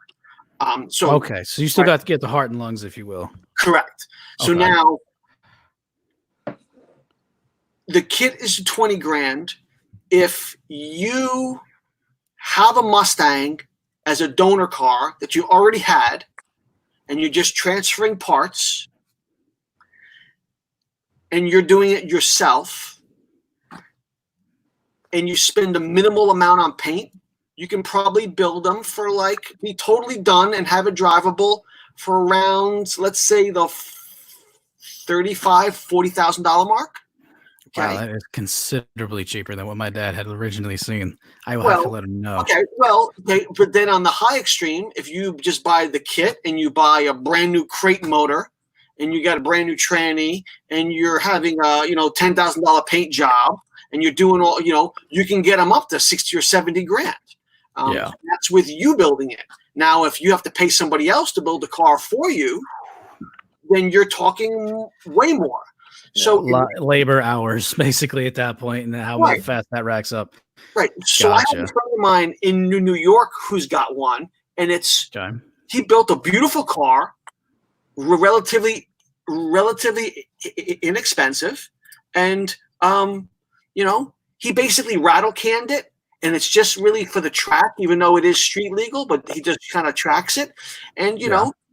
So you still got to get the heart and lungs, if you will. Correct. So now the kit is $20,000. If you have a Mustang as a donor car that you already had, and you're just transferring parts, and you're doing it yourself, and you spend a minimal amount on paint, you can probably build them for be totally done and have it drivable for around, let's say, the $35,000-$40,000 mark. Okay. Wow, that is considerably cheaper than what my dad had originally seen. I will have to let him know. Okay, but then on the high extreme, if you just buy the kit and you buy a brand new crate motor, and you got a brand new tranny, and you're having a $10,000 paint job, and you're doing all, you can get them up to $60,000 or $70,000. That's with you building it. Now, if you have to pay somebody else to build the car for you, then you're talking way more. So labor hours, basically, at that point, and how fast that racks up. Right. So I have a friend of mine in New York who's got one, and he built a beautiful car, relatively inexpensive, and he basically rattle canned it, and it's just really for the track, even though it is street legal, but he just kind of tracks it, and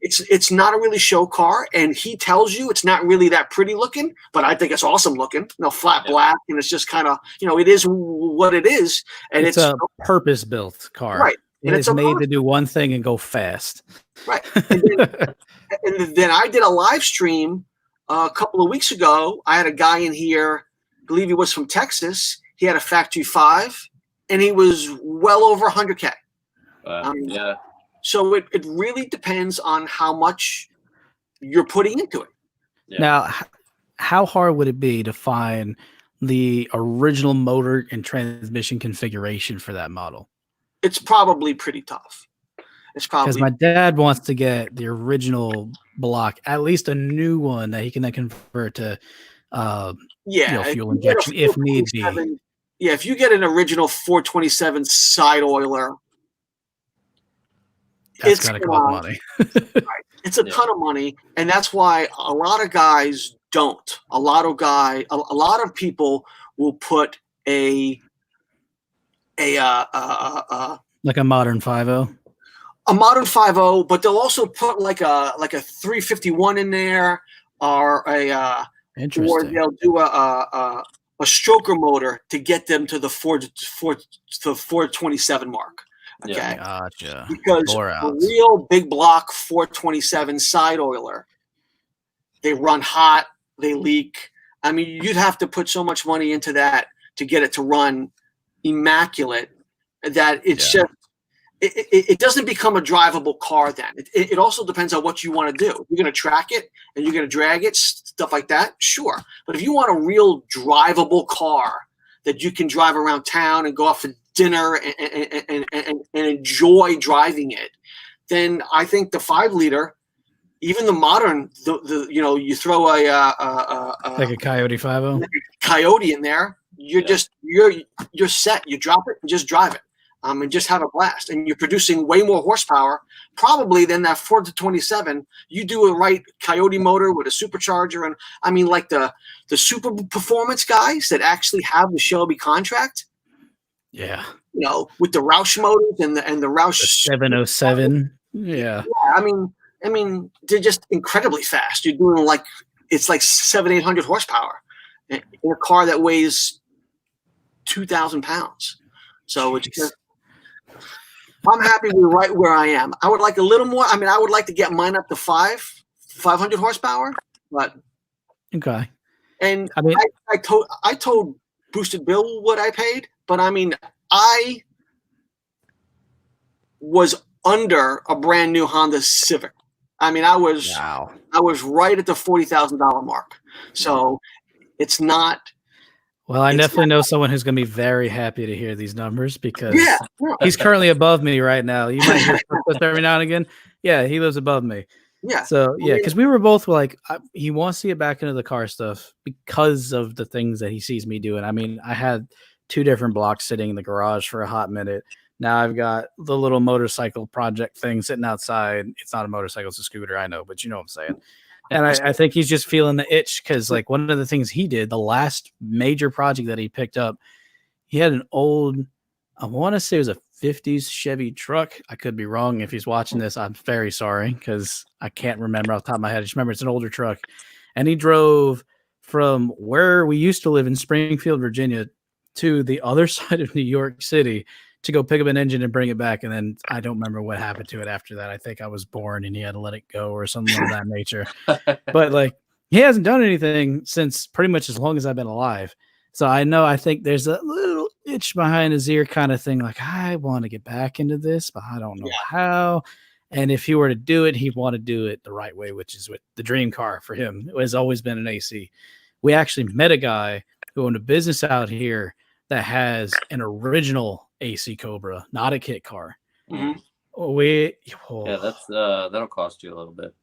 It's not a really show car, and he tells you it's not really that pretty looking, but I think it's awesome looking. Flat black, and it's just kind of it is what it is, and it's a purpose-built car, right? And it's made to do one thing and go fast, right? And then I did a live stream a couple of weeks ago. I had a guy in here, I believe he was from Texas. He had a Factory 5, and he was well over $100K. Yeah. So it really depends on how much you're putting into it. Yeah. Now, how hard would it be to find the original motor and transmission configuration for that model? It's probably pretty tough. It's probably because my dad wants to get the original block, at least a new one that he can then convert to fuel injection if need be. Yeah, if you get an original 427 side oiler, it's got to cost money. Right. It's a ton of money, and that's why a lot of guys don't. A lot of people will put like a modern 5.0. A modern 5.0, but they'll also put like a 351 in there, or or they'll do a stroker motor to get them to the 427 mark. Okay, gotcha. Because a real big block 427 side oiler, they run hot, they leak. I mean, you'd have to put so much money into that to get it to run immaculate that it's just it doesn't become a drivable car. Then it also depends on what you want to do. You're going to track it and you're going to drag it, stuff like that. Sure, but if you want a real drivable car that you can drive around town and go off for dinner and enjoy driving it, then I think the 5-liter, even the modern, you throw like a Coyote 5.0, Coyote in there, you're set. You drop it and just drive it, and just have a blast. And you're producing way more horsepower probably than that 427. You do a right Coyote motor with a supercharger, and I mean like the super performance guys that actually have the Shelby contract. Yeah, with the Roush motors and the Roush 707. Yeah. I mean, they're just incredibly fast. You're doing it's like 700-800 horsepower in a car that weighs 2,000 pounds. So it's just, I'm happy with right where I am. I would like a little more. I mean, I would like to get mine up to 5 500 horsepower, but Okay. and I mean, I told Boosted Bill what I paid, but I mean I was under a brand new Honda Civic. I mean I was right at the $40,000 mark. So it's not. Well, I definitely know someone who's going to be very happy to hear these numbers because Yeah. he's currently above me right now. You might hear footsteps every now and again. Yeah, he lives above me. Yeah. So, yeah, because we were both like, he wants to get back into the car stuff because of the things that he sees me doing. I mean, I had 2 different blocks sitting in the garage for a hot minute. Now I've got the little motorcycle project thing sitting outside. It's not a motorcycle, it's a scooter, I know, but you know what I'm saying. And I think he's just feeling the itch because, like, one of the things he did, the last major project that he picked up, he had an old, I want to say it was a 50s Chevy truck. I could be wrong. If he's watching this, I'm very sorry because I can't remember off the top of my head. I just remember it's an older truck. And he drove from where we used to live in Springfield, Virginia, to the other side of New York City to go pick up an engine and bring it back. And then I don't remember what happened to it after that. I think I was born and he had to let it go or something of that nature. But like, he hasn't done anything since pretty much as long as I've been alive. So I think there's a little itch behind his ear kind of thing. Like, I want to get back into this, but I don't know how. And if he were to do it, he'd want to do it the right way, which is with the dream car for him. It has always been an AC. We actually met a guy who owned a business out here that has an original AC Cobra, not a kit car. Mhm. Yeah, that's that'll cost you a little bit.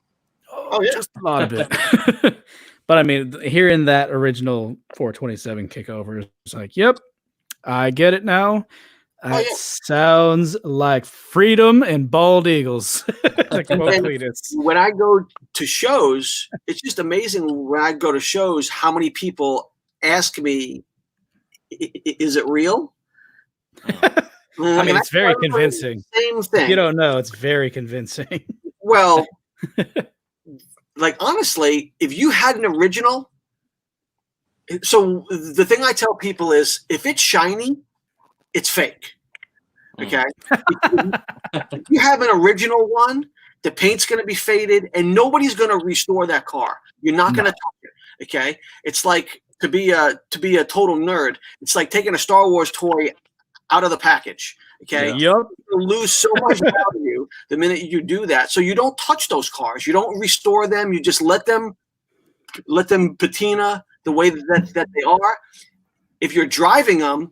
Oh, yeah. Just a lot of it. But I mean, hearing that original 427 kickover is like, yep, I get it now. That sounds like freedom and bald eagles. When I go to shows, it's just amazing when I go to shows how many people ask me, is it real? I mean, it's very convincing. Same thing. You don't know. It's very convincing. Well, like, honestly, if you had an original, so the thing I tell people is if it's shiny, it's fake. Okay. If you have an original one, the paint's going to be faded and nobody's going to restore that car. You're not going to touch it. Okay. It's like to be a total nerd. It's like taking a Star Wars toy out of the package. Okay. Yep. You lose so much value the minute you do that. So you don't touch those cars. You don't restore them. You just let them patina the way that they are. If you're driving them,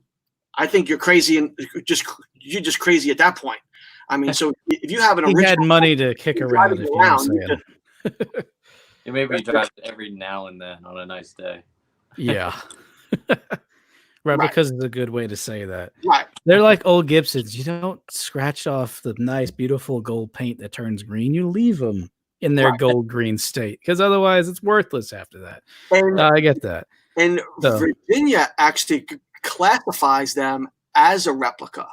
I think you're crazy and you're just crazy at that point. I mean, so if you have an original, he had money to kick around. If you know what I'm saying. You maybe drive it every now and then on a nice day. Yeah. Right, because it's a good way to say that. Right. They're like old Gibsons. You don't scratch off the nice, beautiful gold paint that turns green. You leave them in their gold green state because otherwise it's worthless after that. And, I get that. And Virginia actually classifies them as a replica.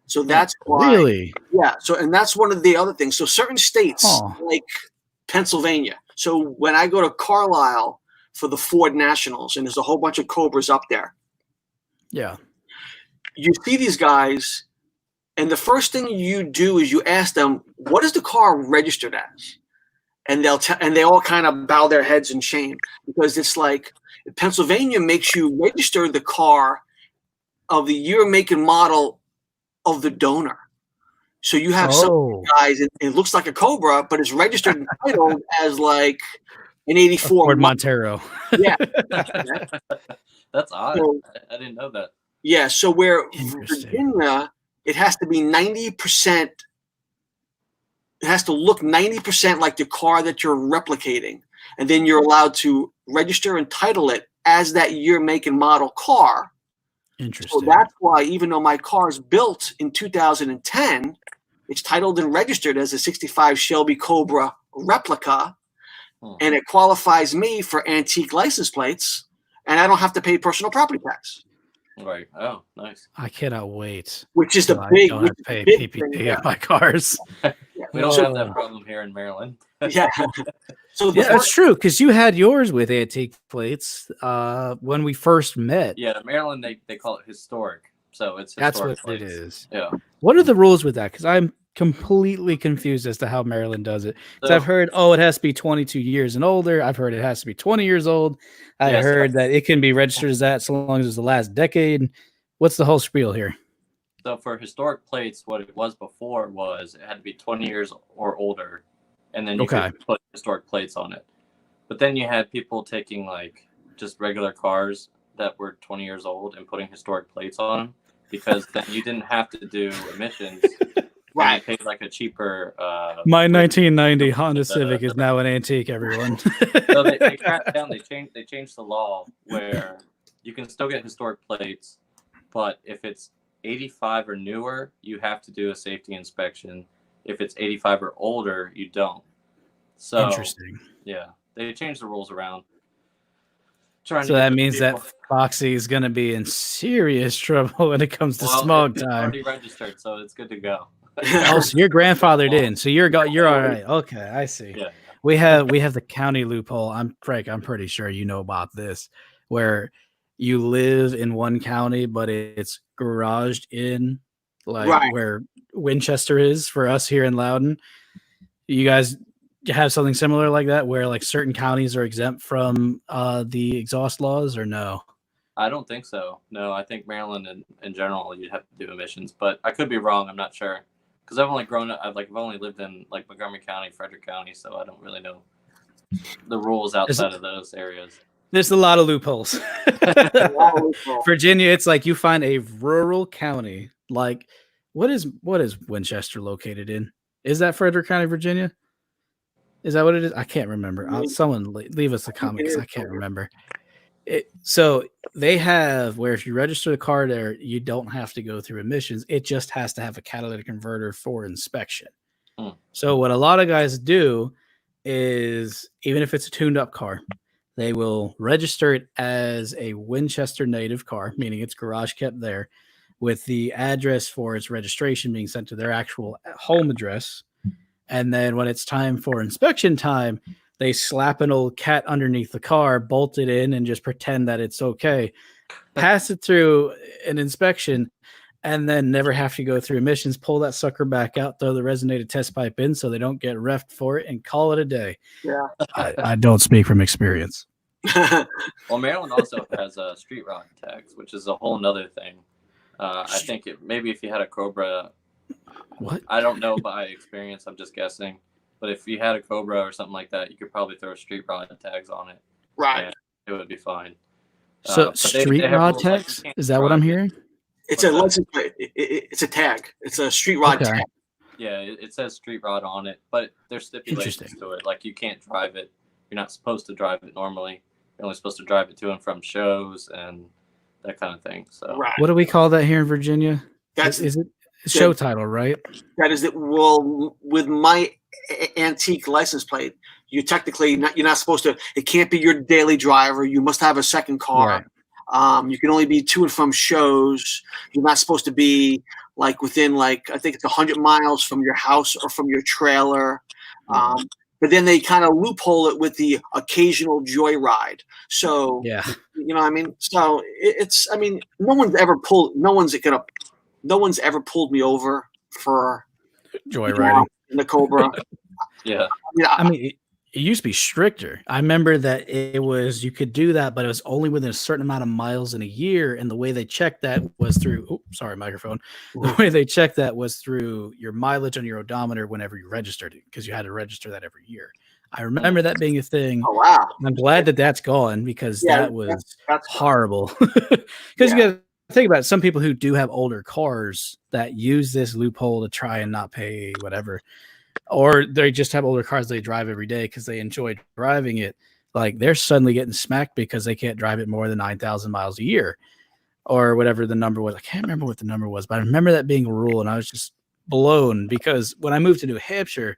So that's why. Really? Yeah. So, and that's one of the other things. So certain states like Pennsylvania. So when I go to Carlisle for the Ford Nationals and there's a whole bunch of Cobras up there. Yeah. You see these guys, and the first thing you do is you ask them, what is the car registered as? And and they all kind of bow their heads in shame because it's like Pennsylvania makes you register the car of the year, make, and model of the donor. So you have some guys, it looks like a Cobra, but it's registered and titled as like an 84 Ford Montero. Yeah. That's odd. So, I didn't know that. Yeah. So where Virginia, it has to be 90%. It has to look 90% like the car that you're replicating. And then you're allowed to register and title it as that year, make, and model car. Interesting. So that's why even though my car is built in 2010, it's titled and registered as a 65 Shelby Cobra replica. And it qualifies me for antique license plates. And I don't have to pay personal property tax. Right. Oh, nice. I cannot wait. Which is the big. I don't have to pay PPP on my cars. We don't have that problem here in Maryland. Yeah. So that's true because you had yours with antique plates when we first met. Yeah, Maryland they call it historic, so it's that's historic what plates. It is. Yeah. What are the rules with that? Because I'm completely confused as to how Maryland does it. Because So- I've heard, it has to be 22 years and older. I've heard it has to be 20 years old. I Yes. heard that it can be registered as that so long as it's the last decade. What's the whole spiel here? So for historic plates, what it was before was it had to be 20 years or older, and then you could put historic plates on it. But then you had people taking like just regular cars that were 20 years old and putting historic plates on them, because then you didn't have to do emissions. Right. And you paid like a cheaper. My 1990 Honda Civic is now an antique, everyone. So they cracked down. They changed the law where you can still get historic plates, but if it's 85 or newer, you have to do a safety inspection. If it's 85 or older, you don't. So Interesting. Yeah, they changed the rules around. So that means that Foxy is going to be in serious trouble when it comes to smog it's time. already registered, so it's good to go. Oh, so you're grandfathered in, so you're all right. Okay, I see. Yeah. We have the county loophole. I'm pretty sure you know about this, where you live in one county, but it's garaged in, like where Winchester is for us here in Loudon. You guys have something similar like that, where like certain counties are exempt from the exhaust laws, or no? I don't think so. No, I think Maryland in general, you'd have to do emissions, but I could be wrong. I'm not sure. Because I've only grown up, I've only lived in like Montgomery County, Frederick County, so I don't really know the rules outside of those areas. There's a lot of loopholes. Virginia, it's like you find a rural county. Like, what is Winchester located in? Is that Frederick County, Virginia? Is that what it is? I can't remember. Someone leave us a comment because I can't remember. So they have where if you register the car there, you don't have to go through emissions. It just has to have a catalytic converter for inspection. So what a lot of guys do is, even if it's a tuned up car, they will register it as a Winchester native car, meaning it's garage kept there, with the address for its registration being sent to their actual home address. And then when it's time for inspection time, they slap an old cat underneath the car, bolt it in, and just pretend that it's okay. Pass it through an inspection, and then never have to go through emissions. Pull that sucker back out, throw the resonated test pipe in so they don't get refed for it, and call it a day. Yeah, I don't speak from experience. Well, Maryland also has street rod tags, which is a whole nother thing. I think maybe if you had a Cobra, what? I don't know by experience. I'm just guessing. But if you had a Cobra or something like that, you could probably throw street rod tags on it. Right. And it would be fine. So street rod tags? Is that what I'm hearing? It's a license plate. It's a tag. It's a street rod tag. Yeah, it says street rod on it, but there's stipulations to it. Like you can't drive it. You're not supposed to drive it normally. You're only supposed to drive it to and from shows and that kind of thing. So what do we call that here in Virginia? Is it show title, right? That is it. Well, with my antique license plate, you're not supposed to. It can't be your daily driver. You must have a second car. Right. You can only be to and from shows. You're not supposed to be like within I think it's 100 miles from your house or from your trailer. But then they kind of loophole it with the occasional joyride. So yeah, you know what I mean. So no one's ever pulled me over for joyriding in the Cobra. Yeah. I mean, it used to be stricter. I remember that you could do that, but it was only within a certain amount of miles in a year. And the way they checked that was through, microphone. The way they checked that was through your mileage on your odometer whenever you registered it, because you had to register that every year. I remember that being a thing. Oh, wow. I'm glad that that's gone, because that was horrible. Because you got to think about it, some people who do have older cars that use this loophole to try and not pay whatever, or they just have older cars they drive every day because they enjoy driving it. Like they're suddenly getting smacked because they can't drive it more than 9,000 miles a year or whatever the number was. I can't remember what the number was, but I remember that being a rule, and I was just blown because when I moved to New Hampshire,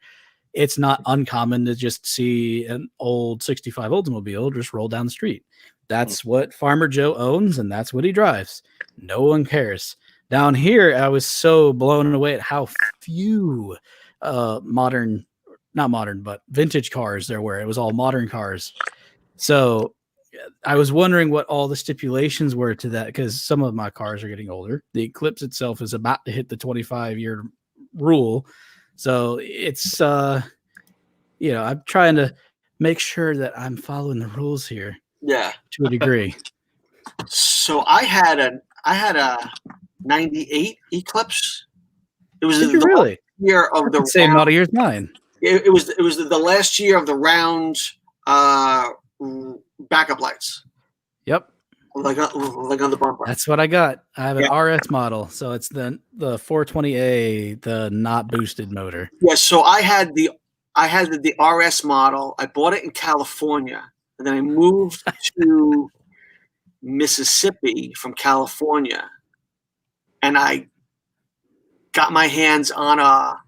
it's not uncommon to just see an old 65 Oldsmobile just roll down the street. That's what Farmer Joe owns, and that's what he drives. No one cares. Down here, I was so blown away at how few vintage cars there were. It was all modern cars. So I was wondering what all the stipulations were to that, because some of my cars are getting older. The Eclipse itself is about to hit the 25-year rule. So it's I'm trying to make sure that I'm following the rules here. Yeah, to a degree. So I had a 98 Eclipse. It was Did the you really? year of the same model year as mine. It was the last year of the round backup lights. Yep. Like on the bumper. That's what I got. I have an RS model, so it's the 420A, the not boosted motor. Yeah, so I had the RS model. I bought it in California, and then I moved to Mississippi from California, and I got my hands on a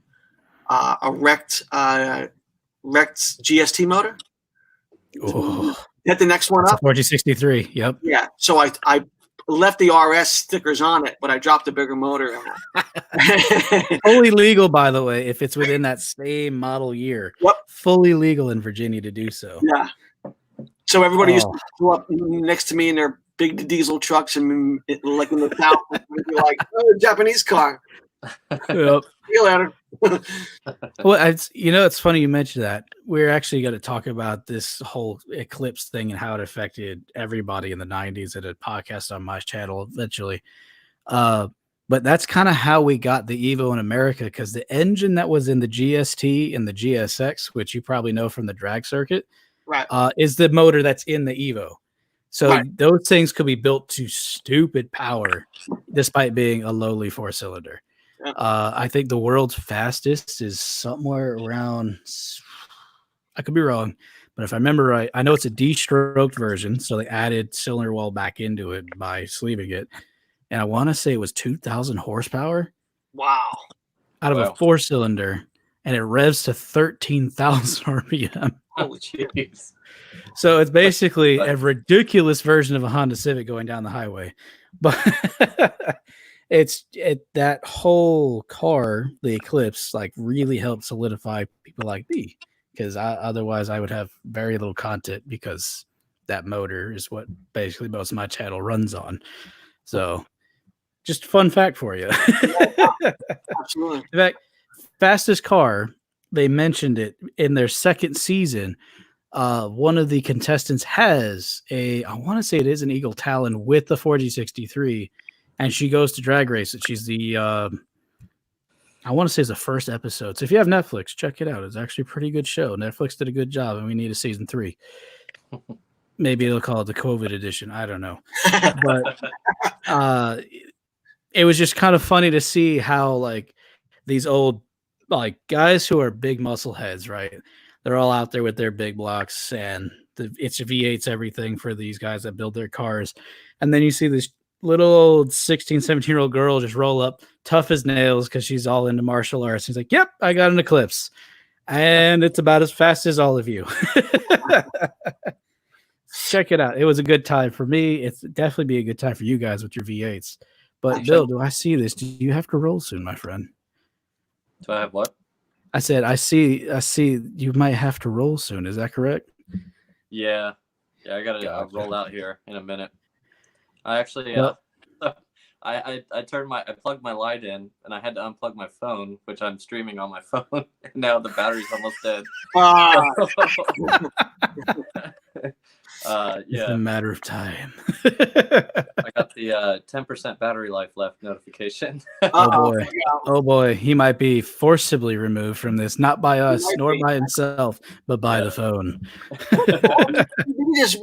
wrecked GST motor. Oh, Hit the next one up. 4063. Yep. Yeah. So I left the RS stickers on it, but I dropped a bigger motor. Fully legal, by the way, if it's within that same model year. Yep. Fully legal in Virginia to do so. Yeah. So everybody used to pull up next to me in their big diesel trucks, and like in the South, be like, "Oh, Japanese car." Yep. See you later. Well, it's funny you mentioned that. We're actually going to talk about this whole Eclipse thing and how it affected everybody in the 90s at a podcast on my channel eventually. But that's kind of how we got the Evo in America, because the engine that was in the GST and the GSX, which you probably know from the drag circuit, right, is the motor that's in the Evo. So those things could be built to stupid power despite being a lowly 4-cylinder. I think the world's fastest is somewhere around, I could be wrong, but if I remember right, I know it's a de-stroked version, so they added cylinder wall back into it by sleeving it, and I want to say it was 2,000 horsepower. Wow. Out of a 4-cylinder, and it revs to 13,000 RPM. Oh, jeez. So it's basically a ridiculous version of a Honda Civic going down the highway, but that whole car, the Eclipse, like really helped solidify people like me, because otherwise I would have very little content, because that motor is what basically most of my channel runs on. So just a fun fact for you. Absolutely. In fact, fastest car, they mentioned it in their second season. One of the contestants has I want to say it is an Eagle Talon with the 4G63, and she goes to drag race it. She's the, I want to say it's the first episode. So if you have Netflix, check it out. It's actually a pretty good show. Netflix did a good job, and we need a season 3. Maybe they'll call it the COVID edition. I don't know. But it was just kind of funny to see how, like, these old, like, guys who are big muscle heads, right? They're all out there with their big blocks, and it's V8s, everything for these guys that build their cars. And then you see this little old 16, 17-year-old girl just roll up, tough as nails, because she's all into martial arts. He's like, yep, I got an Eclipse. And it's about as fast as all of you. Check it out. It was a good time for me. It's definitely be a good time for you guys with your V8s. But Bill, do I see this? Do you have to roll soon, my friend? Do I have what? I said, I see you might have to roll soon. Is that correct? Yeah. I got to roll out here in a minute. I actually, I plugged my light in, and I had to unplug my phone, which I'm streaming on my phone, and now the battery's almost dead. It's a matter of time. I got the 10% battery life left notification. Oh boy, he might be forcibly removed from this, not by us nor by himself, but by the phone.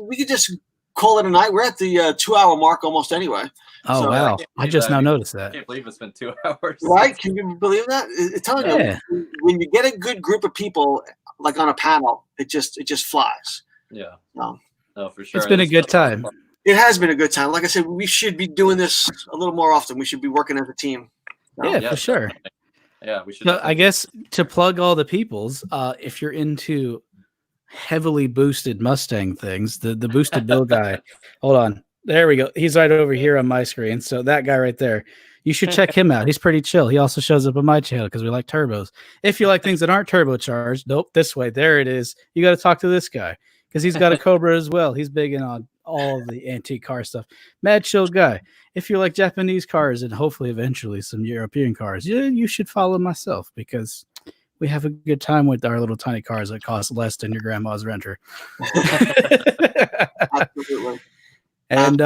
we could just call it a night. We're at the 2-hour mark almost anyway. Oh, so, wow. I just now noticed that. I can't believe it's been 2 hours. Right? Can you believe that? It's telling you, when you get a good group of people, like on a panel, it just flies. Yeah. No, for sure. It's been a good time. It has been a good time. Like I said, we should be doing this a little more often. We should be working as a team. Yeah, for sure. Yeah, we should. So I guess to plug all the peoples, if you're into heavily boosted Mustang things, the boosted Bill guy, hold on. There we go. He's right over here on my screen. So that guy right there, you should check him out. He's pretty chill. He also shows up on my channel because we like turbos. If you like things that aren't turbocharged, nope, this way. There it is. You got to talk to this guy because he's got a Cobra as well. He's big in on all the antique car stuff. Mad chill guy. If you like Japanese cars and hopefully eventually some European cars, you should follow myself because we have a good time with our little tiny cars that cost less than your grandma's renter. Absolutely. And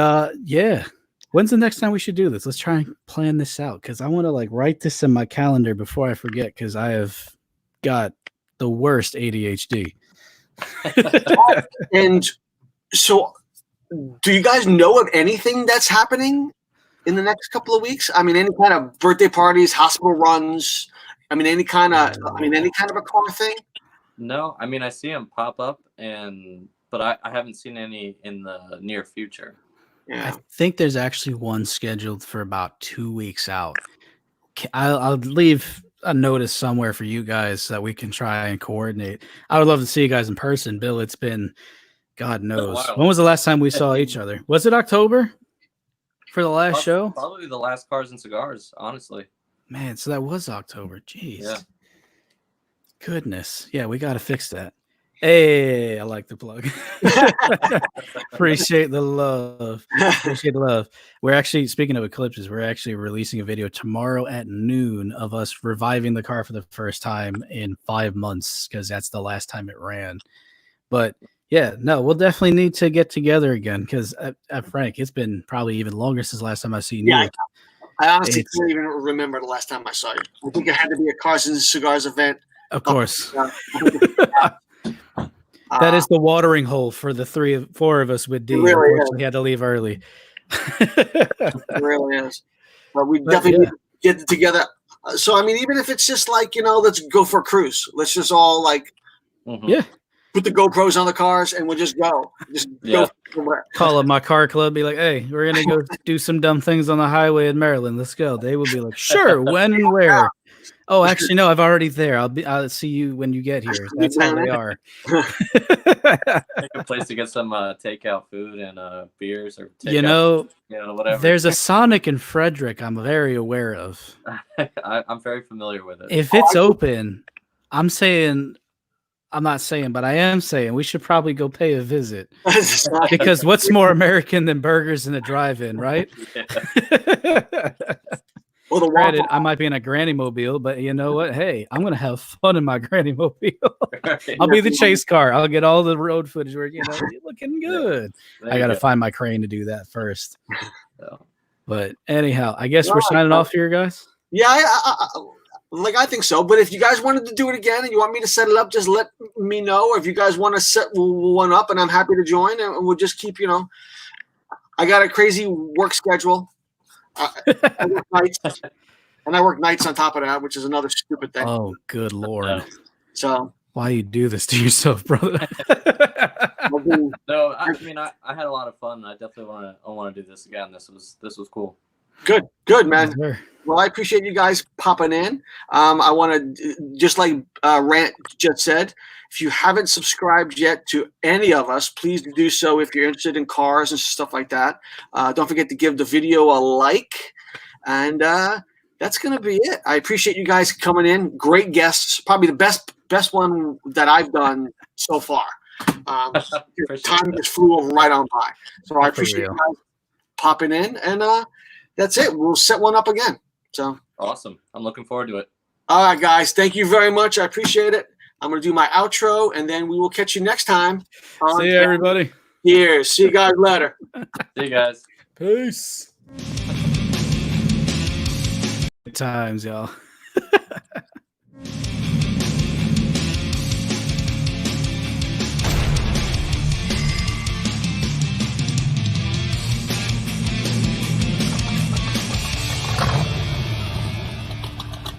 yeah, when's the next time we should do this? Let's try and plan this out because I want to like write this in my calendar before I forget because I have got the worst ADHD. And so, do you guys know of anything that's happening in the next couple of weeks? I mean, any kind of birthday parties, hospital runs. I mean, any kind of a car thing. No, I mean I see them pop up, but I haven't seen any in the near future. Yeah. I think there's actually one scheduled for about 2 weeks out. I'll leave a notice somewhere for you guys so that we can try and coordinate. I would love to see you guys in person. Bill, it's been God knows. When was the last time we saw each other? Was it October for the last show? Probably the last Cars and Cigars, honestly. Man, so that was October. Jeez. Yeah. Goodness. Yeah, we got to fix that. Hey, I like the plug. Appreciate the love. Appreciate the love. We're actually, speaking of eclipses, we're actually releasing a video tomorrow at noon of us reviving the car for the first time in 5 months because that's the last time it ran. But yeah, no, we'll definitely need to get together again because, Frank, it's been probably even longer since the last time I've seen you. I honestly can't even remember the last time I saw you. I think it had to be a Cars and Cigars event. Of course. That is the watering hole for the 4 of us with D. Really unfortunately, had to leave early. It really is. But we definitely need to get it together. So, I mean, even if it's just like, let's go for a cruise. Let's just all like put the GoPros on the cars and we'll just go. Go somewhere. Call up my car club, be like, hey, we're going to go do some dumb things on the highway in Maryland. Let's go. They will be like, sure, when and where? Oh, actually, no, I'm already there. I'll see you when you get here. That's how they are. Pick a place to get some takeout food and beers or whatever. There's a Sonic in Frederick I'm very aware of. I'm very familiar with it. If it's open, I am saying we should probably go pay a visit because what's more American than burgers in a drive-in, right? Well, granted, I might be in a granny mobile, but you know what? Hey, I'm gonna have fun in my granny mobile. I'll be the chase car. I'll get all the road footage where you're looking good. I gotta find my crane to do that first. But anyhow, I guess we're signing off here, guys. Yeah, I think so. But if you guys wanted to do it again and you want me to set it up, just let me know. Or if you guys want to set one up, and I'm happy to join, and we'll just keep. I got a crazy work schedule. I work nights, and I work nights on top of that, which is another stupid thing. Oh, good Lord. So why you do this to yourself, brother? No, I mean I had a lot of fun. I definitely want to do this again. This was cool. Good, man. Well, I appreciate you guys popping in. I want to, just like Rant just said, if you haven't subscribed yet to any of us, please do so if you're interested in cars and stuff like that. Don't forget to give the video a like. And that's going to be it. I appreciate you guys coming in. Great guests. Probably the best one that I've done so far. Time just flew right on by. So I appreciate you guys popping in. And that's it. We'll set one up again. So awesome. I'm looking forward to it. All right, guys. Thank you very much. I appreciate it. I'm going to do my outro, and then we will catch you next time. See you, everybody. Cheers. See you guys later. See you guys. Peace. Good times, y'all.